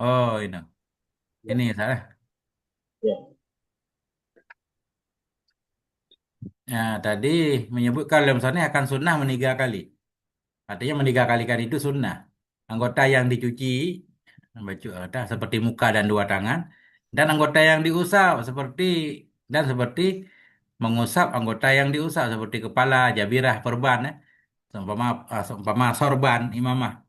Oh, ini. Ini salah. Ya. Nah, tadi menyebutkan dalam sana akan sunnah 3 kali. Artinya 3 kalikan itu sunnah. Anggota yang dicuci, baju anggota seperti muka dan 2 tangan, dan anggota yang diusap seperti mengusap anggota yang diusap seperti kepala, jabirah, perban, ya. Seumpama sorban, imamah.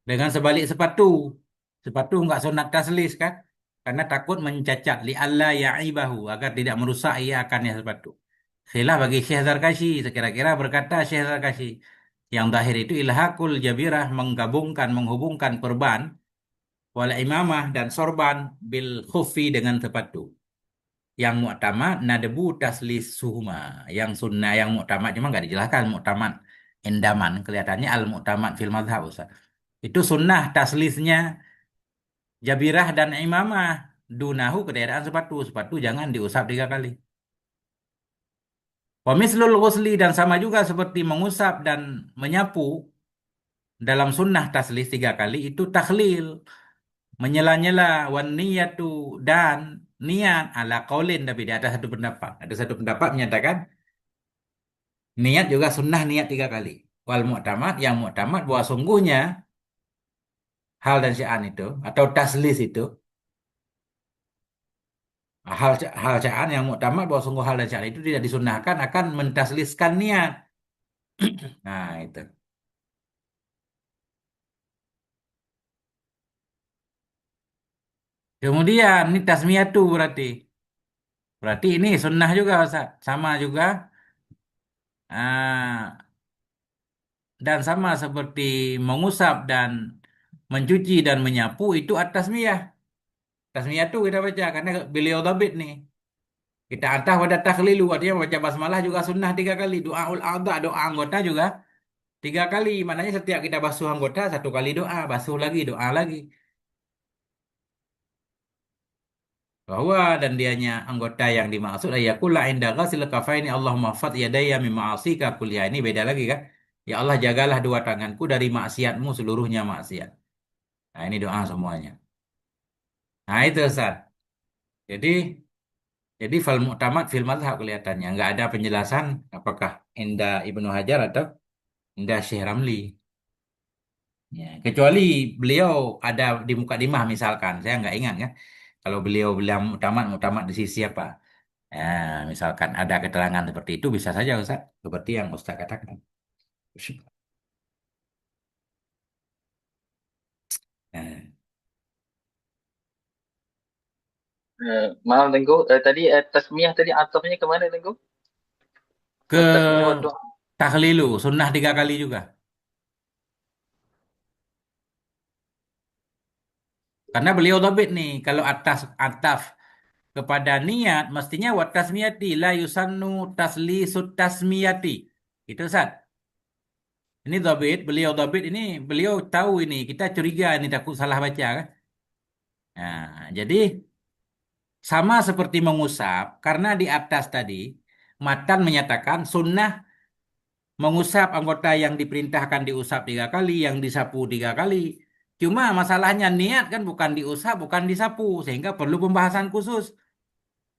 Dengan sebalik sepatu. Sepatu enggak sunat taslis kan? Karena takut mencacat li alla ya'ibahu agar tidak merusak ia akannya sepatu. Khilaf bagi Syekh Zarkashi, sekira-kira berkata Syekh Zarkashi, yang zahir itu ilhaqul jabirah menghubungkan perban wal imamah dan sorban bil khufi dengan sepatu. Yang mu'tamad nadbu taslisuhuma. Yang sunnah yang mu'tamad cuma nggak dijelaskan mu'tamad endaman kelihatannya al mu'tamad fil madhab Ustaz. Itu sunnah taslisnya jabirah dan imamah dunahu keadaan sepatu. Sepatu jangan diusap 3 kali. Wa mislul ghusli dan sama juga seperti mengusap dan menyapu dalam sunnah taslis 3 kali itu takhlil menyela-nyela wan niyatu dan niat ala qaulin tapi di atas satu pendapat. Ada satu pendapat menyatakan niat juga sunnah niat 3 kali. Wal mu'tamad yang mu'tamad bahwa sungguhnya hal dan sya'an itu atau taslis itu hal sya'an yang mu'tamad bahwa sungguh hal dan sya'an itu tidak disunnahkan akan mentasliskan niat. Nah, itu. Kemudian ini tasmiyatu berarti. Berarti ini sunnah juga Ustaz. Sama juga. Ah, dan sama seperti mengusap dan mencuci dan menyapu itu at-tasmiyah. Tasmiyah itu kita baca karena beliau tabit nih. Kita antah pada takhlilu artinya baca basmalah juga sunnah 3 kali. Doaul a'dha doa anggota juga 3 kali. Maknanya setiap kita basuh anggota 1 kali doa, basuh lagi doa lagi. Bahwa dan dianya anggota yang dimaksud ayakulla inda ghasil kafaini Allahumma fat yadayya min ma'asika kuliah ini beda lagi kan? Ya Allah jagalah 2 tanganku dari maksiatmu seluruhnya maksiat. Nah ini doa semuanya. Nah itu Ustaz. Jadi fal mu'tamad fil madhab kelihatannya nggak ada penjelasan apakah indah Ibnu Hajar atau indah Syekh Ramli. Ya, kecuali beliau ada di Mukadimah misalkan, saya nggak ingat kan. Kalau beliau bilang mu'tamad di sisi apa? Ya, misalkan ada keterangan seperti itu bisa saja Ustaz, seperti yang Ustaz katakan. Nah, Maaf Tengku, tadi tasmiyah tadi atofnya ke mana Tengku? ke Tasmiyah wa doa. tahlilu, sunnah 3 kali juga. Karena beliau dobit nih, kalau atas ataf kepada niat, mestinya wat tasmiyati la yusannu taslisut tasmiyati. Itu Ustaz. Ini beliau dobit ini, beliau tahu ini, kita curiga ini takut salah baca kan. Nah, jadi sama seperti mengusap, karena di atas tadi, matan menyatakan sunnah mengusap anggota yang diperintahkan diusap 3 kali, yang disapu 3 kali. Cuma masalahnya niat kan bukan diusap, bukan disapu, sehingga perlu pembahasan khusus.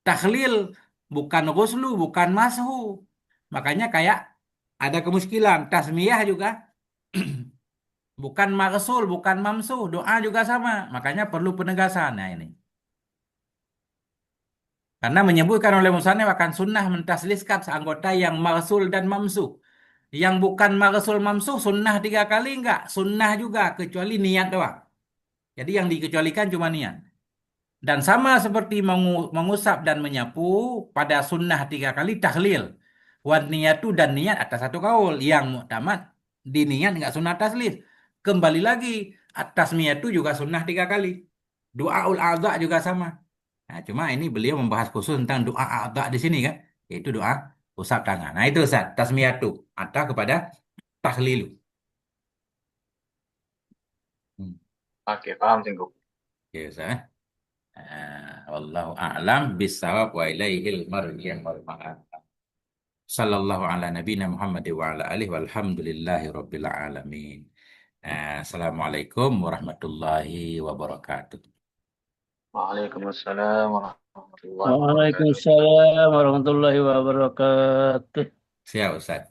Takhlil bukan ghuslu, bukan mashu. Makanya kayak ada kemuskilan. Tasmiyah juga bukan marsul, bukan mamsuh. Doa juga sama. Makanya perlu penegasan. Nah ini. Karena menyebutkan oleh musannif akan sunnah mentasliskan seanggota yang marsul dan mamsuh. Yang bukan marsul mamsuh sunnah 3 kali enggak. Sunnah juga kecuali niat doang. Jadi yang dikecualikan cuma niat. Dan sama seperti mengusap dan menyapu pada sunnah 3 kali tahlil. Wan niyatu dan niat atas satu kaul. Yang muktamad di niat enggak sunnah taslil. Kembali lagi atas niyatu juga sunnah 3 kali. Doaul adha juga sama. Nah, cuma ini beliau membahas khusus tentang doa adha di sini kan. Yaitu doa usap tangan. Nah itu Ustaz, tasmiyatu. Atau kepada tahlilu. Hmm. Oke, paham Tengku. Ya Ustaz. Wallahu a'lam bissawab wa ilaihil marji'u wal ma'ab. Sallallahu ala nabiyina Muhammad wa ala alihi walhamdulillahi rabbil alamin. Assalamualaikum warahmatullahi wabarakatuh. Waalaikumsalam warahmatullahi wabarakatuh. Waalaikumsalam warahmatullahi wabarakatuh. Siap Ustaz.